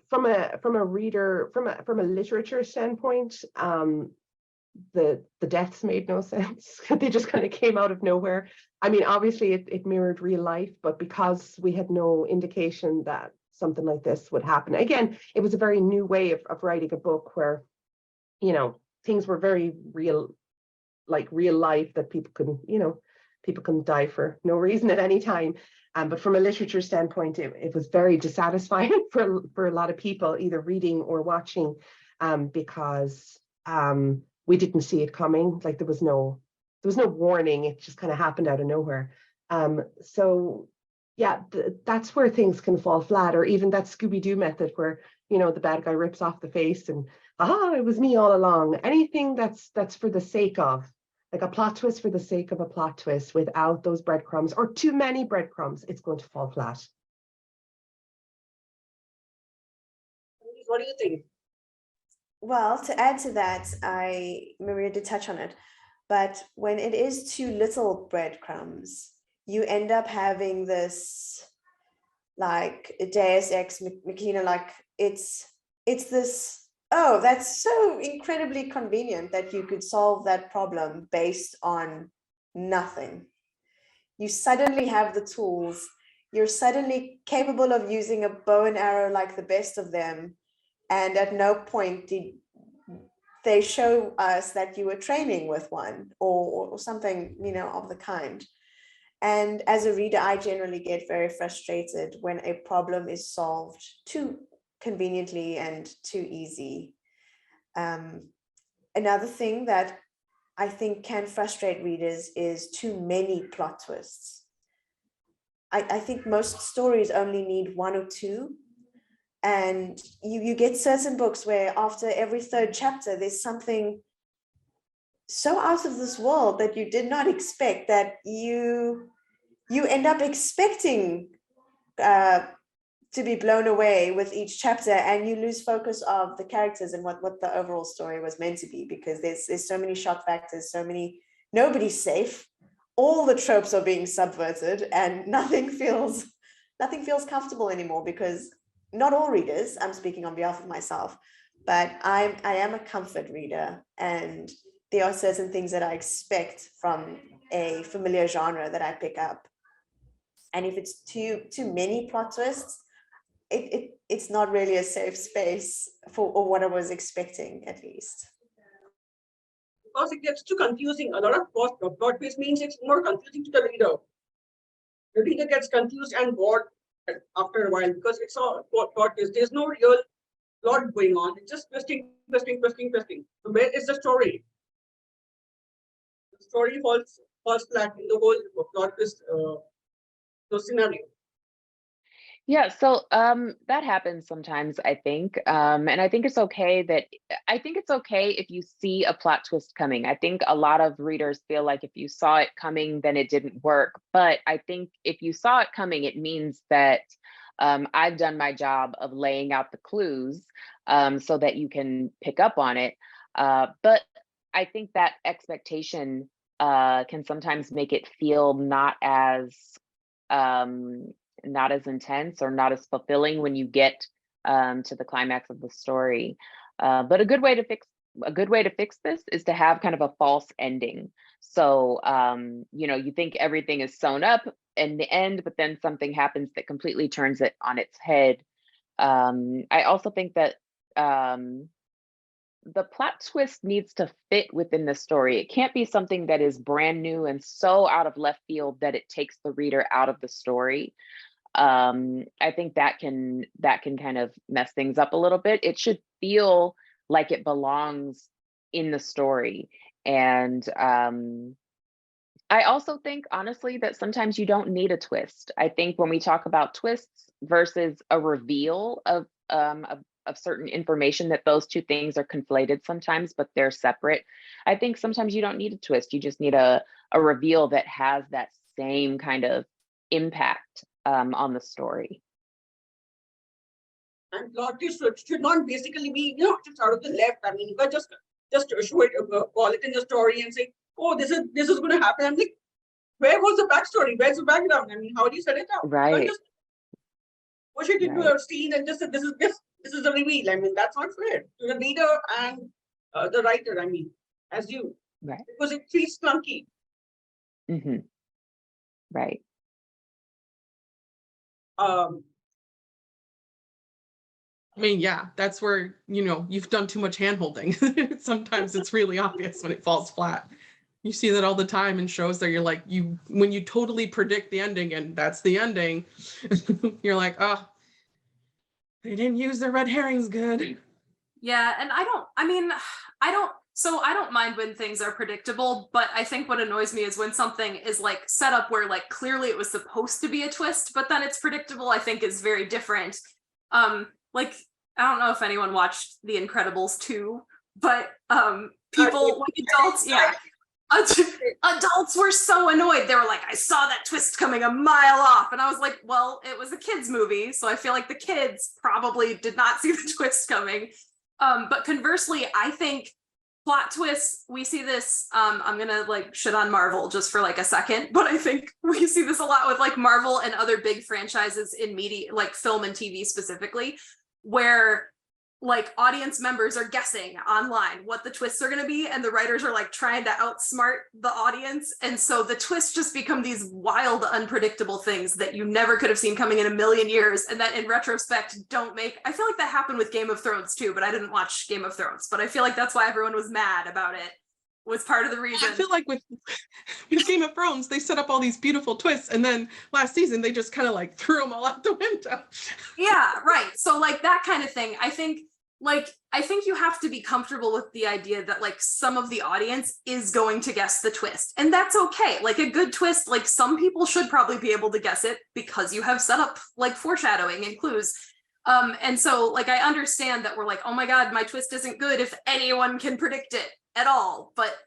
from a reader, from a literature standpoint, the deaths made no sense. They just kind of came out of nowhere. I mean, obviously it mirrored real life, but because we had no indication that something like this would happen. Again, it was a very new way of writing a book where, you know, things were very real, like real life, that people can die for no reason at any time. But from a literature standpoint, it was very dissatisfying for a lot of people, either reading or watching, because we didn't see it coming. Like there was no warning. It just kind of happened out of nowhere. So yeah, that's where things can fall flat, or even that Scooby-Doo method where, you know, the bad guy rips off the face and, it was me all along. Anything that's for the sake of, like a plot twist for the sake of a plot twist without those breadcrumbs, or too many breadcrumbs, it's going to fall flat. What do you think? Well, to add to that, Maria did touch on it, but when it is too little breadcrumbs, you end up having this like Deus Ex Machina, like it's this, oh, that's so incredibly convenient that you could solve that problem based on nothing. You suddenly have the tools, you're suddenly capable of using a bow and arrow like the best of them, and at no point did they show us that you were training with one or something, you know, of the kind. And as a reader, I generally get very frustrated when a problem is solved too conveniently and too easy. Another thing that I think can frustrate readers is too many plot twists. I think most stories only need one or two. And you get certain books where after every third chapter, there's something so out of this world that you did not expect, that you end up expecting to be blown away with each chapter, and you lose focus of the characters and what the overall story was meant to be, because there's so many shock factors, nobody's safe, all the tropes are being subverted, and nothing feels comfortable anymore, because not all readers, I'm speaking on behalf of myself, but I am a comfort reader, and there are certain things that I expect from a familiar genre that I pick up. And if it's too many plot twists, it's not really a safe space for what I was expecting, at least. Because it gets too confusing. A lot of plot twist means it's more confusing to the reader. The reader gets confused and bored after a while, because it's all plot twist. There's no real plot going on. It's just twisting. So where is the story? The story falls flat in the whole plot twist scenario. Yeah, so that happens sometimes, I think. And I think it's okay if you see a plot twist coming. I think a lot of readers feel like if you saw it coming, then it didn't work. But I think if you saw it coming, it means that I've done my job of laying out the clues so that you can pick up on it. But I think that expectation can sometimes make it feel not as intense or not as fulfilling when you get to the climax of the story. But a good way to fix this is to have kind of a false ending. So, you think everything is sewn up in the end, but then something happens that completely turns it on its head. I also think that the plot twist needs to fit within the story. It can't be something that is brand new and so out of left field that it takes the reader out of the story. I think that can kind of mess things up a little bit. It should feel like it belongs in the story. And I also think, honestly, that sometimes you don't need a twist. I think when we talk about twists versus a reveal of certain information, that those two things are conflated sometimes, but they're separate. I think sometimes you don't need a twist. You just need a reveal that has that same kind of impact on the story. And plot twist should not basically be, just out of the left. I mean, you can just show it, call it in the story and say, oh, this is going to happen. I'm like, where was the backstory? Where's the background? I mean, how do you set it up? Right. Just push it into a scene and just say, this is the reveal. I mean, that's not fair to the reader and the writer. I mean, as you, Right. Because it feels clunky. Mm-hmm. Right. I mean, yeah, that's where, you've done too much hand-holding. Sometimes it's really obvious when it falls flat. You see that all the time in shows that you're like, when you totally predict the ending and that's the ending, you're like, oh, they didn't use their red herrings good. Yeah, and I don't mind when things are predictable, but I think what annoys me is when something is like set up where like clearly it was supposed to be a twist, but then it's predictable. I think is very different. Like, I don't know if anyone watched The Incredibles 2, but people, like adults, yeah. Adults were so annoyed. They were like, I saw that twist coming a mile off. And I was like, well, it was a kid's movie. So I feel like the kids probably did not see the twist coming. But conversely, I think plot twists, we see this, I'm gonna like shit on Marvel just for like a second, but I think we see this a lot with like Marvel and other big franchises in media, like film and TV specifically, where like audience members are guessing online what the twists are going to be, and the writers are like trying to outsmart the audience, and so the twists just become these wild, unpredictable things that you never could have seen coming in a million years, and that in retrospect don't make. I feel like that happened with Game of Thrones too, but I didn't watch Game of Thrones, but I feel like that's why everyone was mad about it, was part of the reason. I feel like with Game of Thrones, they set up all these beautiful twists, and then last season they just kind of like threw them all out the window. Yeah, right. So like that kind of thing. I think you have to be comfortable with the idea that like some of the audience is going to guess the twist, and that's okay. Like a good twist, like some people should probably be able to guess it because you have set up like foreshadowing and clues. And so like I understand that we're like, oh my God, my twist isn't good if anyone can predict it at all, but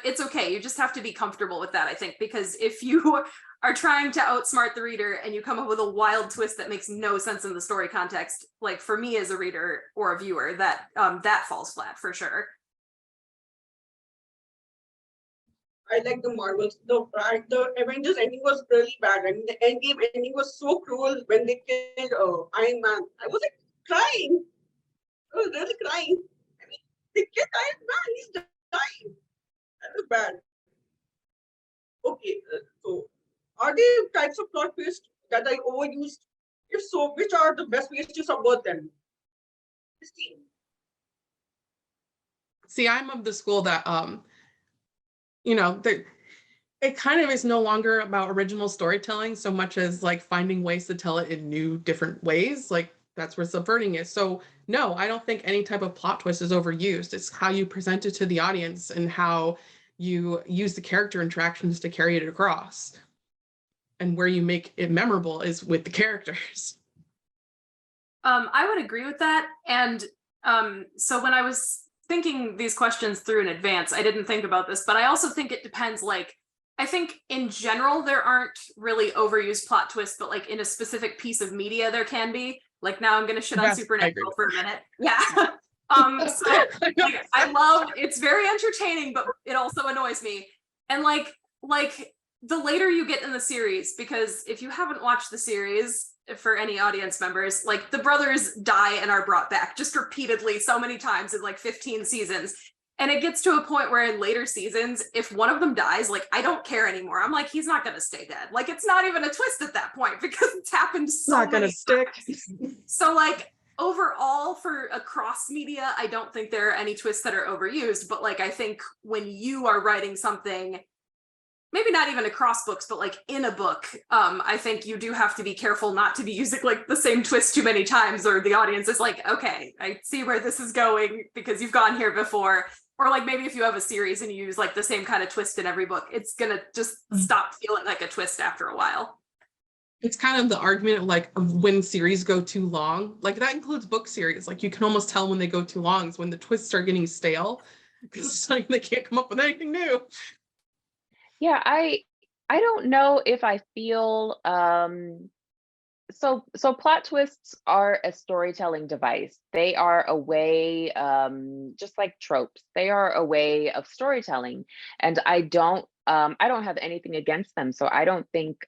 it's okay. You just have to be comfortable with that, I think, because if you are trying to outsmart the reader and you come up with a wild twist that makes no sense in the story context, like for me as a reader or a viewer, that that falls flat for sure. I like the Marvels. The Avengers ending was really bad. I mean, the Endgame ending was so cruel when they killed Iron Man. I was like crying. I was really crying. I mean, they killed Iron Man. He's dying. That was bad. Okay, so are there types of plot twists that are overused? If so, which are the best ways to subvert them? Kristin. See, I'm of the school that it kind of is no longer about original storytelling so much as like finding ways to tell it in new, different ways. Like that's where subverting is. So no, I don't think any type of plot twist is overused. It's how you present it to the audience and how you use the character interactions to carry it across. And where you make it memorable is with the characters. I would agree with that. And so when I was thinking these questions through in advance, I didn't think about this, but I also think it depends. Like, I think in general, there aren't really overused plot twists, but like in a specific piece of media, there can be. Like now I'm going to shit on Supernatural for a minute. Yeah. So like, I love, it's very entertaining, but it also annoys me. And like the later you get in the series, because if you haven't watched the series, for any audience members, like the brothers die and are brought back just repeatedly so many times in like 15 seasons. And it gets to a point where in later seasons, if one of them dies, like, I don't care anymore. I'm like, he's not going to stay dead. Like, it's not even a twist at that point because it's happened so Not gonna many stick. times. So like overall for a cross media, I don't think there are any twists that are overused, but like, I think when you are writing something, maybe not even across books, but like in a book, I think you do have to be careful not to be using like the same twist too many times, or the audience is like, okay, I see where this is going because you've gone here before. Or like maybe if you have a series and you use like the same kind of twist in every book, it's gonna just stop feeling like a twist after a while. It's kind of the argument of like when series go too long. Like that includes book series. Like you can almost tell when they go too long is when the twists start getting stale because it's like they can't come up with anything new. Yeah, I don't know if I feel so plot twists are a storytelling device. They are a way, just like tropes, they are a way of storytelling. And I don't have anything against them. So I don't think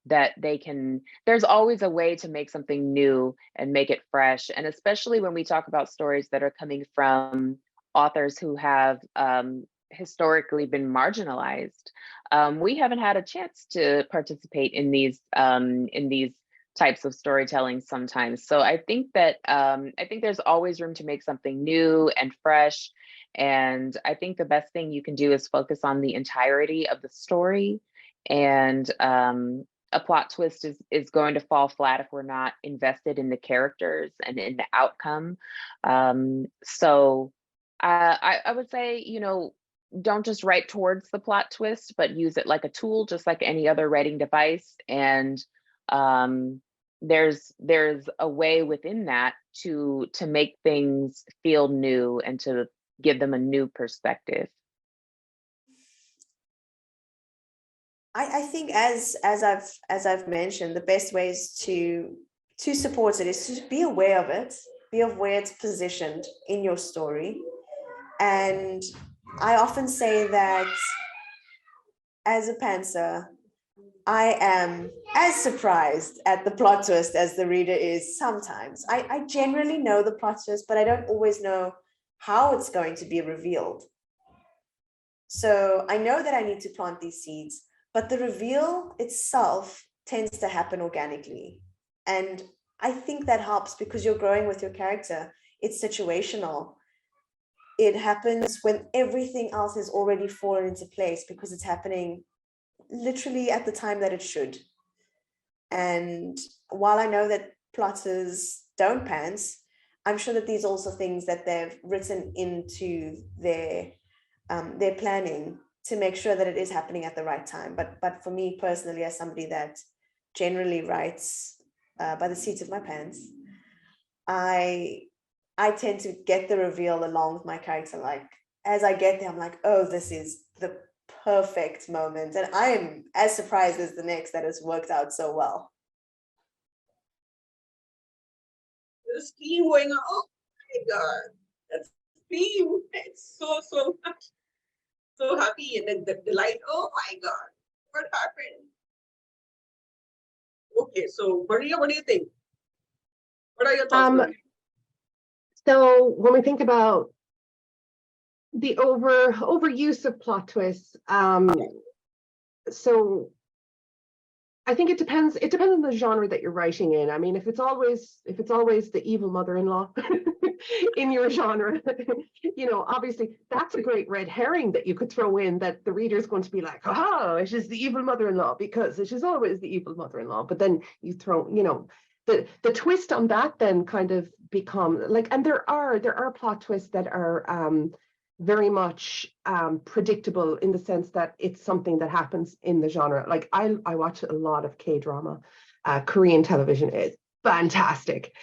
that they can, there's always a way to make something new and make it fresh. And especially when we talk about stories that are coming from authors who have historically been marginalized. We haven't had a chance to participate in these types of storytelling sometimes. So I think that I think there's always room to make something new and fresh. And I think the best thing you can do is focus on the entirety of the story. And a plot twist is going to fall flat if we're not invested in the characters and in the outcome. So I would say, you know, don't just write towards the plot twist, but use it like a tool, just like any other writing device. And there's a way within that to make things feel new and to give them a new perspective. I think as I've mentioned, the best ways to support it is to be aware of it, be aware where it's positioned in your story. And I often say that as a pantser, I am as surprised at the plot twist as the reader is sometimes. I generally know the plot twist, but I don't always know how it's going to be revealed. So I know that I need to plant these seeds, but the reveal itself tends to happen organically. And I think that helps because you're growing with your character. It's situational. It happens when everything else has already fallen into place because it's happening literally at the time that it should. And while I know that plotters don't pants, I'm sure that these are also things that they've written into their planning to make sure that it is happening at the right time. But for me personally, as somebody that generally writes by the seat of my pants, I tend to get the reveal along with my character. Like as I get there, I'm like, oh, this is the perfect moment. And I am as surprised as the next that it's worked out so well. The steam going on. Oh my God. That's steam. It's so much. So happy and then the light. Oh my God. What happened? Okay, so Maria, what do you think? What are your thoughts? So when we think about the overuse of plot twists, so I think it depends on the genre that you're writing in. I mean, if it's always the evil mother-in-law in your genre, you know, obviously that's a great red herring that you could throw in that the reader's going to be like, oh, it is the evil mother-in-law because it is always the evil mother-in-law. But then you throw, you know, the twist on that then kind of become like, and there are plot twists that are very much predictable in the sense that it's something that happens in the genre. Like I watch a lot of K-drama. Korean television is fantastic.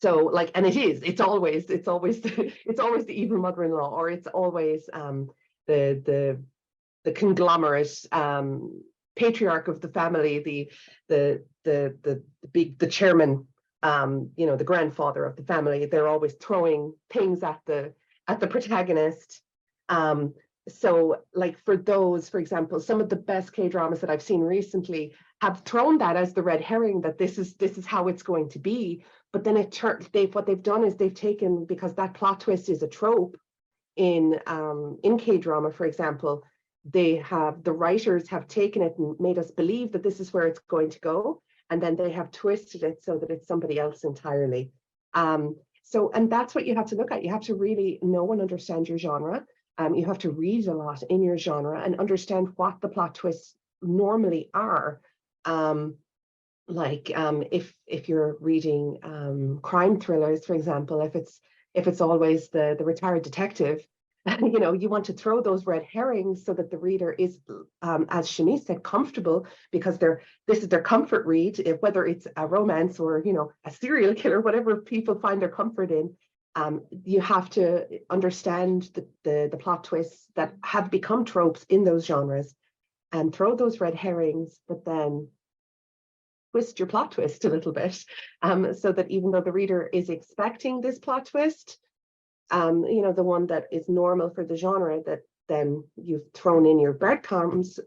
So like, and it's always the evil mother-in-law, or it's always the conglomerate patriarch of the family, the chairman, you know, the grandfather of the family. They're always throwing things at the protagonist. So like for those, for example, some of the best K-dramas that I've seen recently have thrown that as the red herring, that this is how it's going to be. but then what they've done is they've taken, because that plot twist is a trope in K-drama, for example, the writers have taken it and made us believe that this is where it's going to go, and then they have twisted it so that it's somebody else entirely. And that's what you have to look at. You have to really know and understand your genre. You have to read a lot in your genre and understand what the plot twists normally are. If you're reading crime thrillers, for example, if it's always the retired detective, you want to throw those red herrings so that the reader is, as Shameez said, comfortable, because this is their comfort read, whether it's a romance or a serial killer, whatever people find their comfort in. You have to understand the plot twists that have become tropes in those genres and throw those red herrings, but then twist your plot twist a little bit, so that even though the reader is expecting this plot twist, the one that is normal for the genre, that then you've thrown in your breadcrumbs,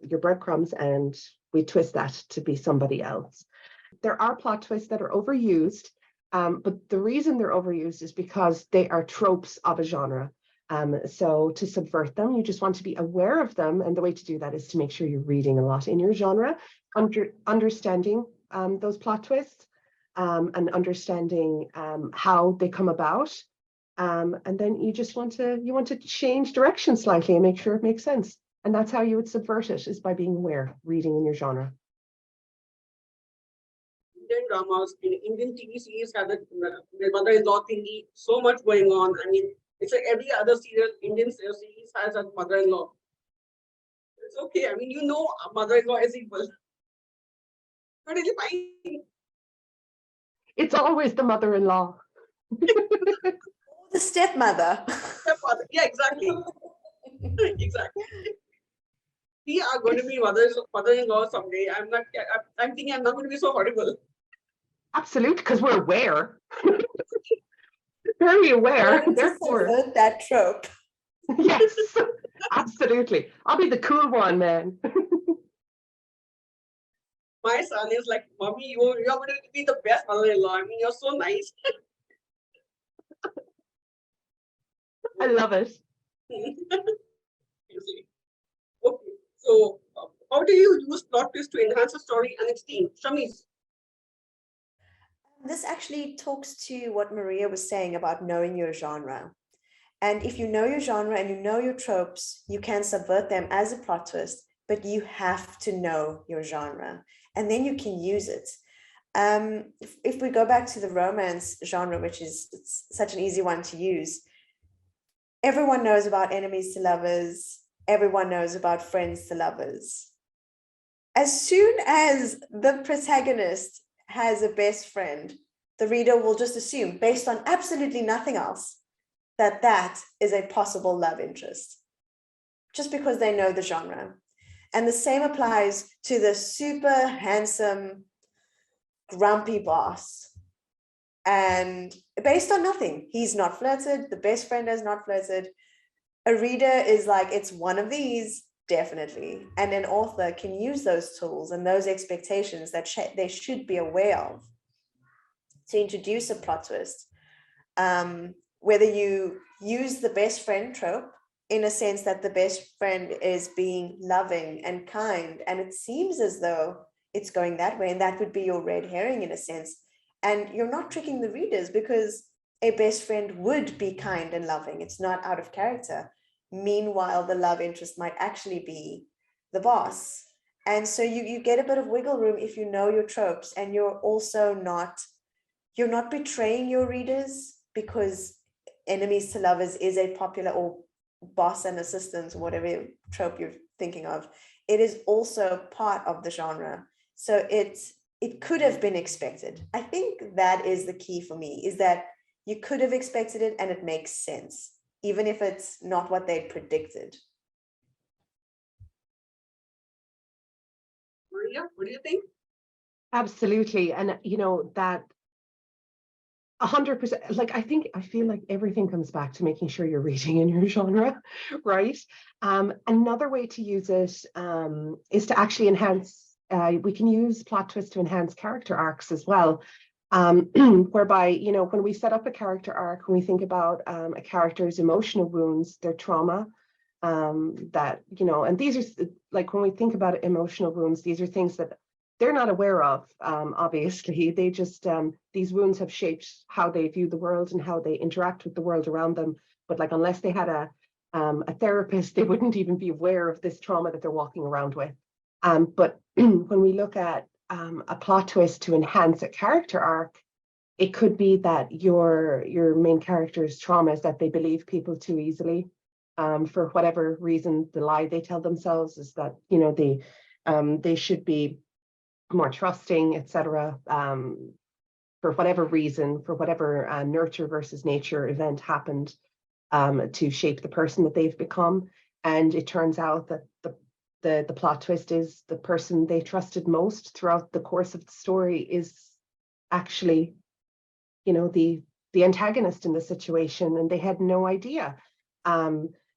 and we twist that to be somebody else. There are plot twists that are overused, but the reason they're overused is because they are tropes of a genre. So to subvert them, you just want to be aware of them, and the way to do that is to make sure you're reading a lot in your genre, understanding those plot twists, and understanding how they come about. And then you want to change direction slightly and make sure it makes sense. And that's how you would subvert it, is by being aware, reading in your genre. Indian dramas, Indian TV series have the mother-in-law thingy, so much going on. I mean, it's like every other Indian series has a mother-in-law. It's okay. I mean, a mother-in-law is equal. But it's fine. It's always the mother-in-law. The stepmother. Stepmother. Yeah, exactly. Exactly. We are going to be mother-in-law someday. I'm thinking I'm not going to be so horrible. Absolutely, because we're aware. Very aware. Therefore, that trope. Yes, absolutely. I'll be the cool one, man. My son is like, Mommy, you're going to be the best mother-in-law. I mean, you're so nice. I love it. Okay, so how do you use plot twist to enhance a story and its theme? Shameez. This actually talks to what Maria was saying about knowing your genre. And if you know your genre and you know your tropes, you can subvert them as a plot twist, but you have to know your genre, and then you can use it. If we go back to the romance genre, which is such an easy one to use, everyone knows about enemies to lovers. Everyone knows about friends to lovers. As soon as the protagonist has a best friend, the reader will just assume, based on absolutely nothing else, that that is a possible love interest, just because they know the genre. And the same applies to the super handsome, grumpy boss. And based on nothing, he's not flirted, the best friend has not flirted. A reader is like, it's one of these, definitely. And an author can use those tools and those expectations that they should be aware of to introduce a plot twist. Whether you use the best friend trope in a sense that the best friend is being loving and kind, and it seems as though it's going that way, and that would be your red herring in a sense. And you're not tricking the readers, because a best friend would be kind and loving. It's not out of character. Meanwhile, the love interest might actually be the boss. And so you get a bit of wiggle room if you know your tropes, and you're also not betraying your readers, because enemies to lovers is a popular, or boss and assistants, whatever trope you're thinking of. It is also part of the genre. So it could have been expected. I think that is the key for me, is that you could have expected it and it makes sense, even if it's not what they predicted. Maria, what do you think? Absolutely. And that 100%, like, I feel like everything comes back to making sure you're reading in your genre, right? Another way to use it is to actually enhance, we can use plot twists to enhance character arcs as well. Whereby, you know, when we set up a character arc, when we think about a character's emotional wounds, their trauma, that, you know, and these are like, when we think about emotional wounds, these are things that they're not aware of, obviously. They just, these wounds have shaped how they view the world and how they interact with the world around them. But like, unless they had a therapist, they wouldn't even be aware of this trauma that they're walking around with. But when we look at a plot twist to enhance a character arc, it could be that your main character's trauma is that they believe people too easily. For whatever reason, the lie they tell themselves is that, you know, they should be more trusting, etc. For whatever reason, for whatever nurture versus nature event happened to shape the person that they've become. And it turns out that the plot twist is the person they trusted most throughout the course of the story is actually, you know, the antagonist in the situation, and they had no idea,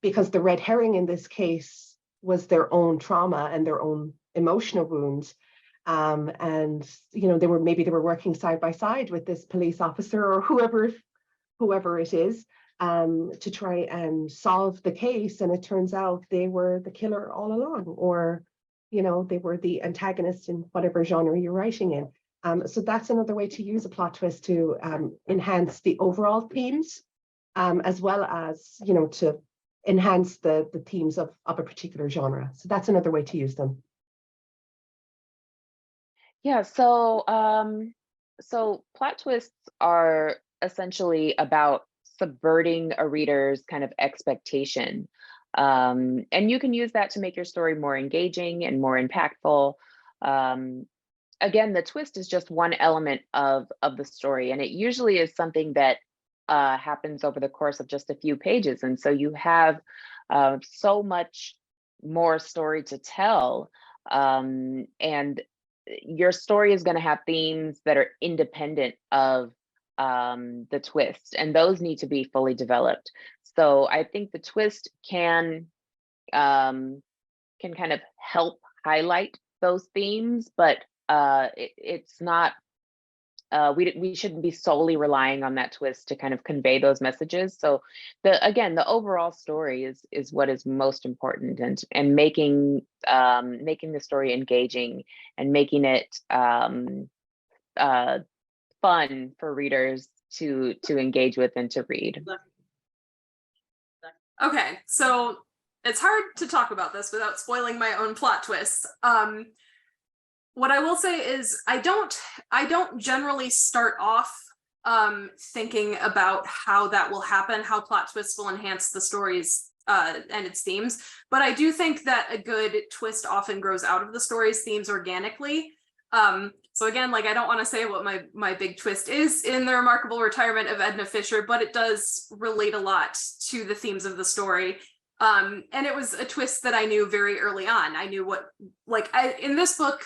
because the red herring in this case was their own trauma and their own emotional wounds. And, you know, they were working side by side with this police officer or whoever it is, to try and solve the case. And it turns out they were the killer all along, or, you know, they were the antagonist in whatever genre you're writing in. So that's another way to use a plot twist to enhance the overall themes, as well as, you know, to enhance the themes of a particular genre. So that's another way to use them. Yeah, so so plot twists are essentially about subverting a reader's kind of expectation. And you can use that to make your story more engaging and more impactful. Again, the twist is just one element of the story, and it usually is something that happens over the course of just a few pages. And so you have so much more story to tell. And your story is going to have themes that are independent of the twist, and those need to be fully developed. So I think the twist can kind of help highlight those themes, but it's not, we shouldn't be solely relying on that twist to kind of convey those messages. So the overall story is what is most important, and making the story engaging and making it fun for readers to engage with and to read. Okay, so it's hard to talk about this without spoiling my own plot twists. What I will say is I don't generally start off thinking about how that will happen, how plot twists will enhance the stories and its themes, but I do think that a good twist often grows out of the story's themes organically. So again, like, I don't want to say what my big twist is in The Remarkable Retirement of Edna Fisher, but it does relate a lot to the themes of the story. And it was a twist that I knew very early on. I knew what, like, in this book,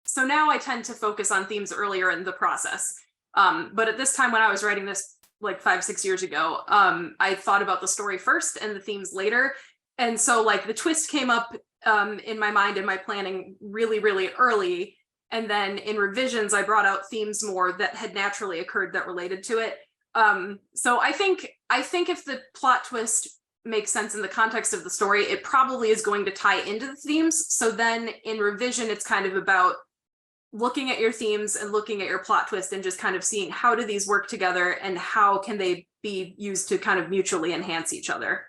so now I tend to focus on themes earlier in the process. But at this time when I was writing this, like 5-6 years ago, I thought about the story first and the themes later. And so like the twist came up in my mind and my planning really, really early. And then in revisions, I brought out themes more that had naturally occurred that related to it. So I think if the plot twist makes sense in the context of the story, it probably is going to tie into the themes. So then in revision, it's kind of about looking at your themes and looking at your plot twist and just kind of seeing how do these work together and how can they be used to kind of mutually enhance each other.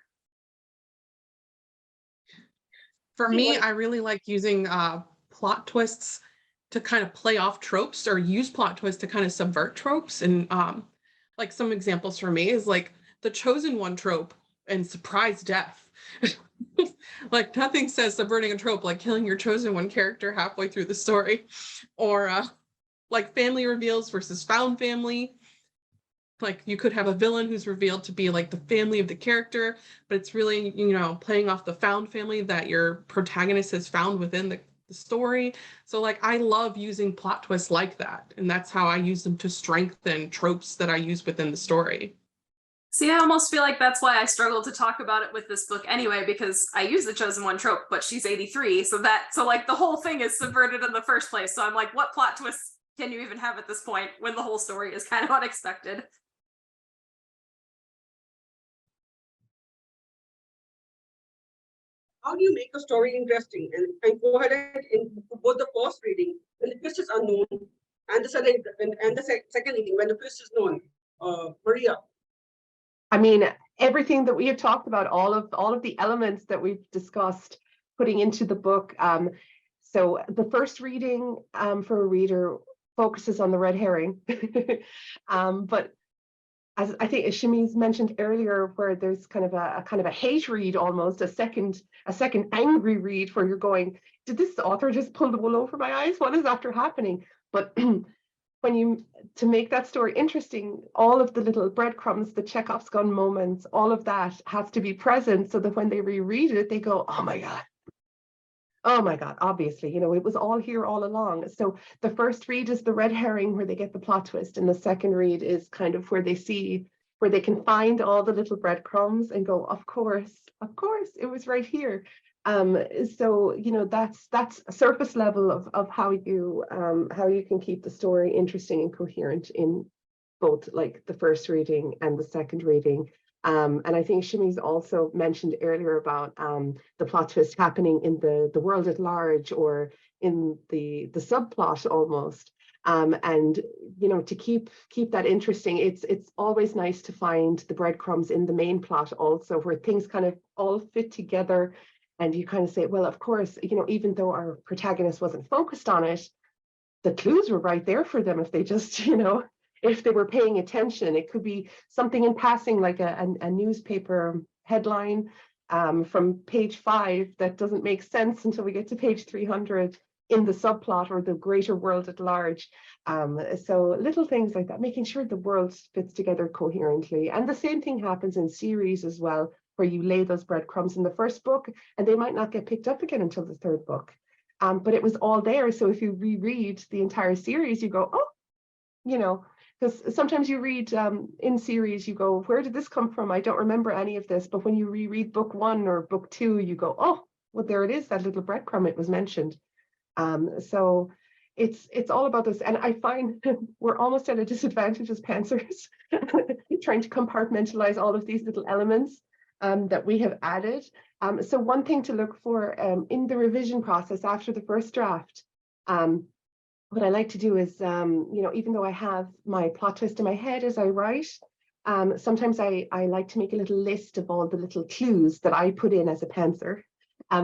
For me, I really like using plot twists to kind of play off tropes, or use plot twists to kind of subvert tropes. And like some examples for me is like the chosen one trope and surprise death. Like nothing says subverting a trope like killing your chosen one character halfway through the story, or like family reveals versus found family. Like you could have a villain who's revealed to be like the family of the character, but it's really, you know, playing off the found family that your protagonist has found within the story. So like I love using plot twists like that, and that's how I use them to strengthen tropes that I use within the story. See, I almost feel like that's why I struggled to talk about it with this book anyway, because I use the chosen one trope, but she's 83, so like the whole thing is subverted in the first place. So I'm like, what plot twists can you even have at this point when the whole story is kind of unexpected? How do you make a story interesting and go ahead and in both the first reading when the twist is unknown and the second reading when the twist is known? Maria. I mean, everything that we have talked about, all of the elements that we've discussed, putting into the book. So the first reading for a reader focuses on the red herring, but as I think Shameez mentioned earlier, where there's kind of a hate read, almost a second angry read, where you're going, did this author just pull the wool over my eyes? What is after happening? But to make that story interesting, all of the little breadcrumbs, the Chekhov's gun moments, all of that has to be present so that when they reread it, they go, oh my God, obviously, you know, it was all here all along. So the first read is the red herring where they get the plot twist. And the second read is kind of where they can find all the little breadcrumbs and go, of course, it was right here. So, you know, that's a surface level of how you can keep the story interesting and coherent in both like the first reading and the second reading. And I think Shameez also mentioned earlier about the plot twist happening in the world at large, or in the subplot almost. And you know, to keep that interesting, it's always nice to find the breadcrumbs in the main plot also, where things kind of all fit together. And you kind of say, well, of course, you know, even though our protagonist wasn't focused on it, the clues were right there for them if they just, you know, if they were paying attention. It could be something in passing, like a newspaper headline from page 5 that doesn't make sense until we get to page 300 in the subplot or the greater world at large. So little things like that, making sure the world fits together coherently. And the same thing happens in series as well, where you lay those breadcrumbs in the first book and they might not get picked up again until the third book. But it was all there. So if you reread the entire series, you go, oh, you know, because sometimes you read in series, you go, where did this come from? I don't remember any of this. But when you reread book 1 or book 2, you go, oh, well, there it is, that little breadcrumb, it was mentioned. So it's all about this. And I find we're almost at a disadvantage as pantsers, trying to compartmentalize all of these little elements that we have added. So one thing to look for in the revision process after the first draft, what I like to do is, you know, even though I have my plot twist in my head as I write, sometimes I like to make a little list of all the little clues that I put in as a pantser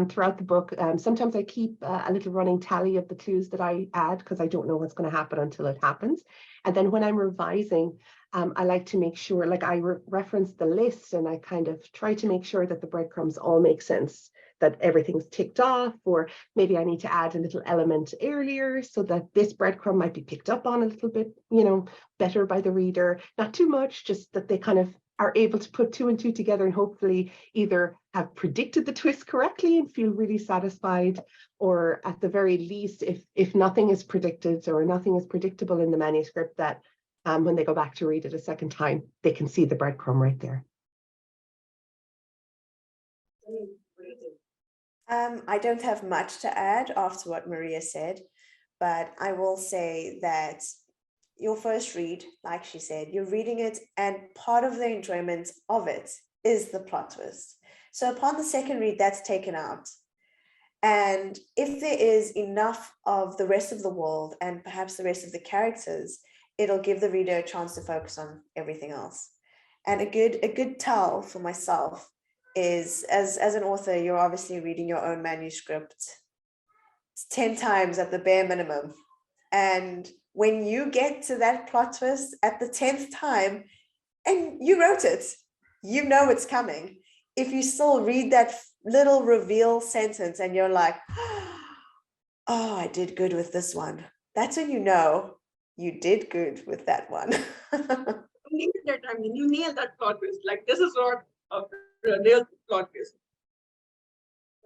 throughout the book. Sometimes I keep a little running tally of the clues that I add, because I don't know what's going to happen until it happens. And then when I'm revising, I like to make sure, like I reference the list, and I kind of try to make sure that the breadcrumbs all make sense, that everything's ticked off, or maybe I need to add a little element earlier so that this breadcrumb might be picked up on a little bit, you know, better by the reader. Not too much, just that they kind of are able to put 2 and 2 together and hopefully either have predicted the twist correctly and feel really satisfied, or at the very least, if nothing is predicted or nothing is predictable in the manuscript, that when they go back to read it a second time, they can see the breadcrumb right there. I don't have much to add after what Maria said, but I will say that your first read, like she said, you're reading it, and part of the enjoyment of it is the plot twist. So upon the second read, that's taken out. And if there is enough of the rest of the world and perhaps the rest of the characters, it'll give the reader a chance to focus on everything else. And a good tell for myself is, as an author, you're obviously reading your own manuscript 10 times at the bare minimum. And when you get to that plot twist at the 10th time, and you wrote it, you know it's coming. If you still read that little reveal sentence and you're like, oh, I did good with this one, that's when you know you did good with that one. You nailed that plot twist. Like, this is not a real plot twist.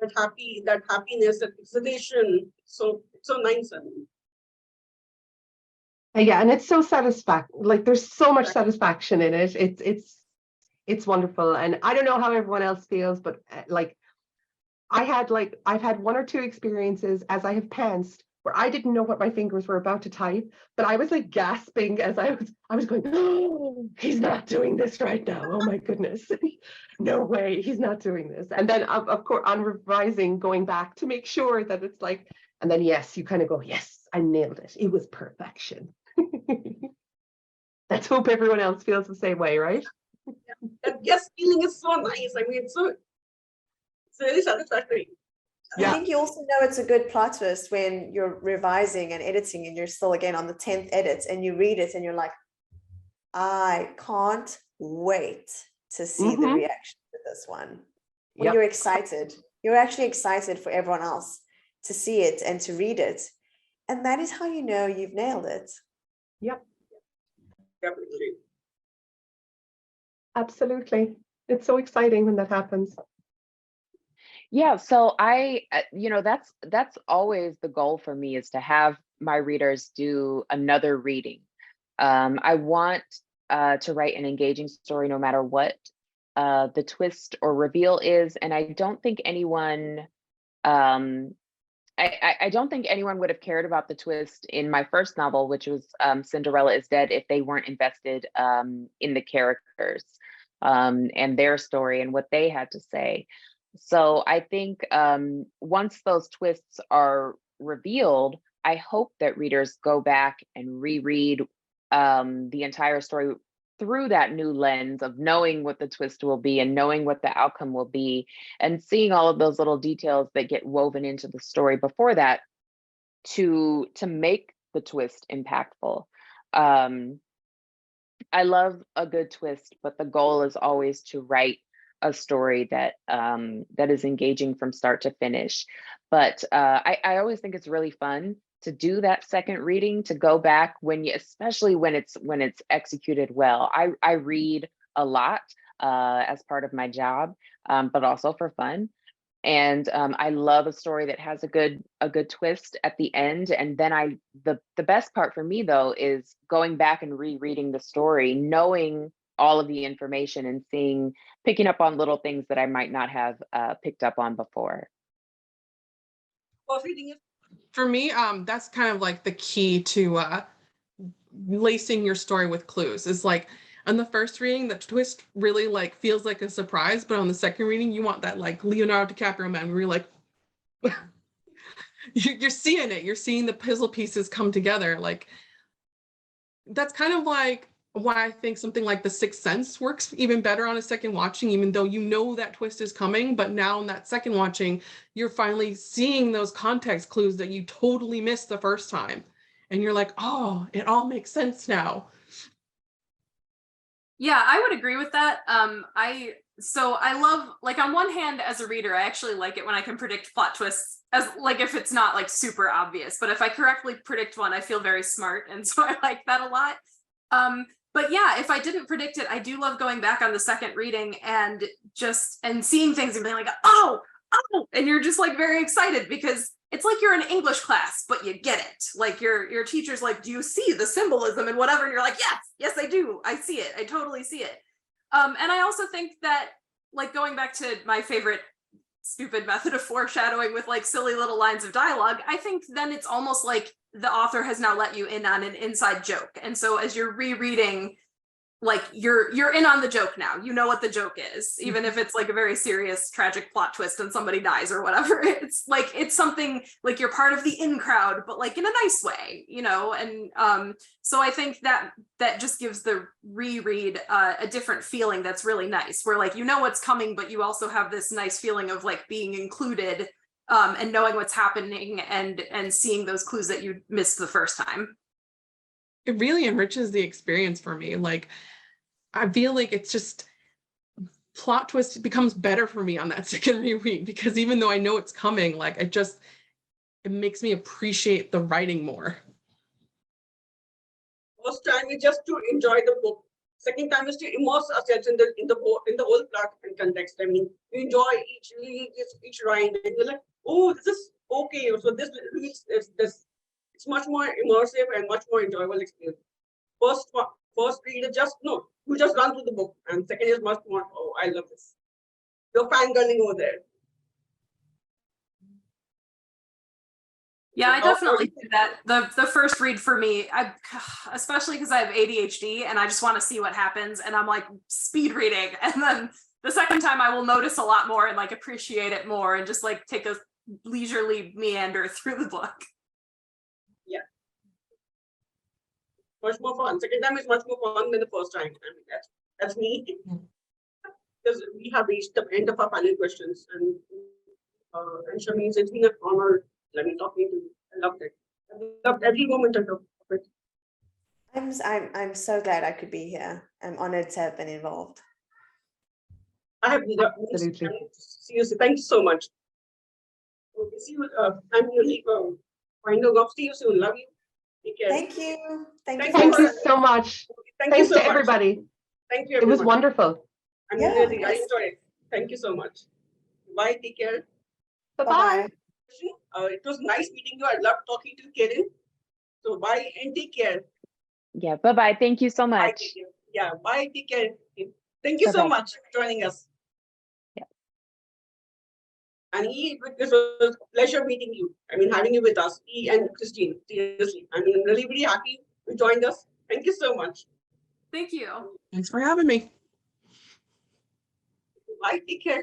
That happiness, that exhilaration, so nice. I mean. Yeah, and it's so satisfactory. Like, there's so much satisfaction in it. It's wonderful. And I don't know how everyone else feels, but like I've had 1 or 2 experiences as I have pantsed where I didn't know what my fingers were about to type, but I was like gasping as I was going, oh, he's not doing this right now. Oh my goodness. No way, he's not doing this. And then of course on revising, going back to make sure that it's like, and then yes, you kind of go, yes, I nailed it. It was perfection. Let's hope everyone else feels the same way, right? That guest feeling is so nice. I mean, it's really satisfactory. I Yeah. think you also know it's a good plot twist when you're revising and editing and you're still again on the 10th edit and you read it and you're like, I can't wait to see the reaction to this one. When Yep. you're excited, you're actually excited for everyone else to see it and to read it. And that is how you know you've nailed it. Yep. Definitely. Absolutely. It's so exciting when that happens. Yeah, so that's always the goal for me, is to have my readers do another reading. I want to write an engaging story no matter what the twist or reveal is, and I don't think anyone I don't think anyone would have cared about the twist in my first novel, which was Cinderella is Dead, if they weren't invested in the characters and their story and what they had to say. So I think once those twists are revealed, I hope that readers go back and reread the entire story through that new lens of knowing what the twist will be and knowing what the outcome will be, and seeing all of those little details that get woven into the story before that to make the twist impactful. I love a good twist, but the goal is always to write a story that that is engaging from start to finish. But I always think it's really fun to do that second reading, to go back especially when it's executed well. I read a lot as part of my job, but also for fun. And I love a story that has a good twist at the end. And then the best part for me though is going back and rereading the story, knowing all of the information and picking up on little things that I might not have picked up on before. For me, that's kind of like the key to lacing your story with clues. Is like on the first reading, the twist really like feels like a surprise, but on the second reading, you want that like Leonardo DiCaprio moment where you're like, you're seeing it, you're seeing the puzzle pieces come together. Like that's kind of like why I think something like The Sixth Sense works even better on a second watching, even though you know that twist is coming, but now in that second watching, you're finally seeing those context clues that you totally missed the first time. And you're like, oh, it all makes sense now. Yeah, I would agree with that. I love, like, on one hand, as a reader, I actually like it when I can predict plot twists, as like if it's not like super obvious, but if I correctly predict one, I feel very smart, and so I like that a lot. But yeah, if I didn't predict it, I do love going back on the second reading and seeing things and being like, oh, and you're just like very excited because it's like you're in English class, but you get it. Like your teacher's like, do you see the symbolism and whatever? And you're like, yes, I do. I see it. I totally see it. And I also think that, like, going back to my favorite stupid method of foreshadowing with like silly little lines of dialogue, I think then it's almost like the author has now let you in on an inside joke. And so as you're rereading, like you're in on the joke now. You know what the joke is, even if it's like a very serious, tragic plot twist and somebody dies or whatever. It's like, it's something like you're part of the in crowd, but like in a nice way, you know? And so I think that just gives the reread a different feeling that's really nice, where like, you know what's coming, but you also have this nice feeling of like being included and knowing what's happening and seeing those clues that you missed the first time. It really enriches the experience for me. Like, I feel like it's just plot twist becomes better for me on that second reread, because even though I know it's coming, like it makes me appreciate the writing more. First time is just to enjoy the book. Second time is to immerse ourselves in the whole plot and context. I mean, you enjoy each line, and you're like, oh, this is okay. So this it's much more immersive and much more enjoyable experience. First read is just you just run through the book, and second is much more, oh, I love this. You're fangirling over there. Yeah, I How- definitely did that. The first read for me, especially because I have ADHD and I just want to see what happens, and I'm like speed reading, and then the second time I will notice a lot more and like appreciate it more and just like take a leisurely meander through the book. Much more fun. Second time is much more fun than the first time. I mean, that's me. Because we have reached the end of our panel questions, and Shameez, it's been an honor. Let me talking to you. I loved it. I loved every moment of it. I'm so glad I could be here. I'm honored to have been involved. I have Absolutely. seriously, thank you so much. Okay, see you. I'm really winding off. See you soon. Love you. Take care. Thank you. Thank you. Thank for- you so much. Thank you Thanks so to much. everybody. Thank you. It was everyone. wonderful. I mean, Yeah, really, I yes. enjoyed it. Thank you so much. Bye. Take care. Bye-bye. Bye-bye. It was nice meeting you. I loved talking to Kalynn. So bye and take care. Yeah, bye-bye. Thank you so Bye. much. Take care. Yeah. Bye. Take care. Thank you so Bye-bye. much for joining us. Yeah. And it was a pleasure meeting you. I mean, having you with us, and Kristin. Seriously, I mean, I'm really, really happy you joined us. Thank you so much. Thank you. Thanks for having me. Bye. Take care.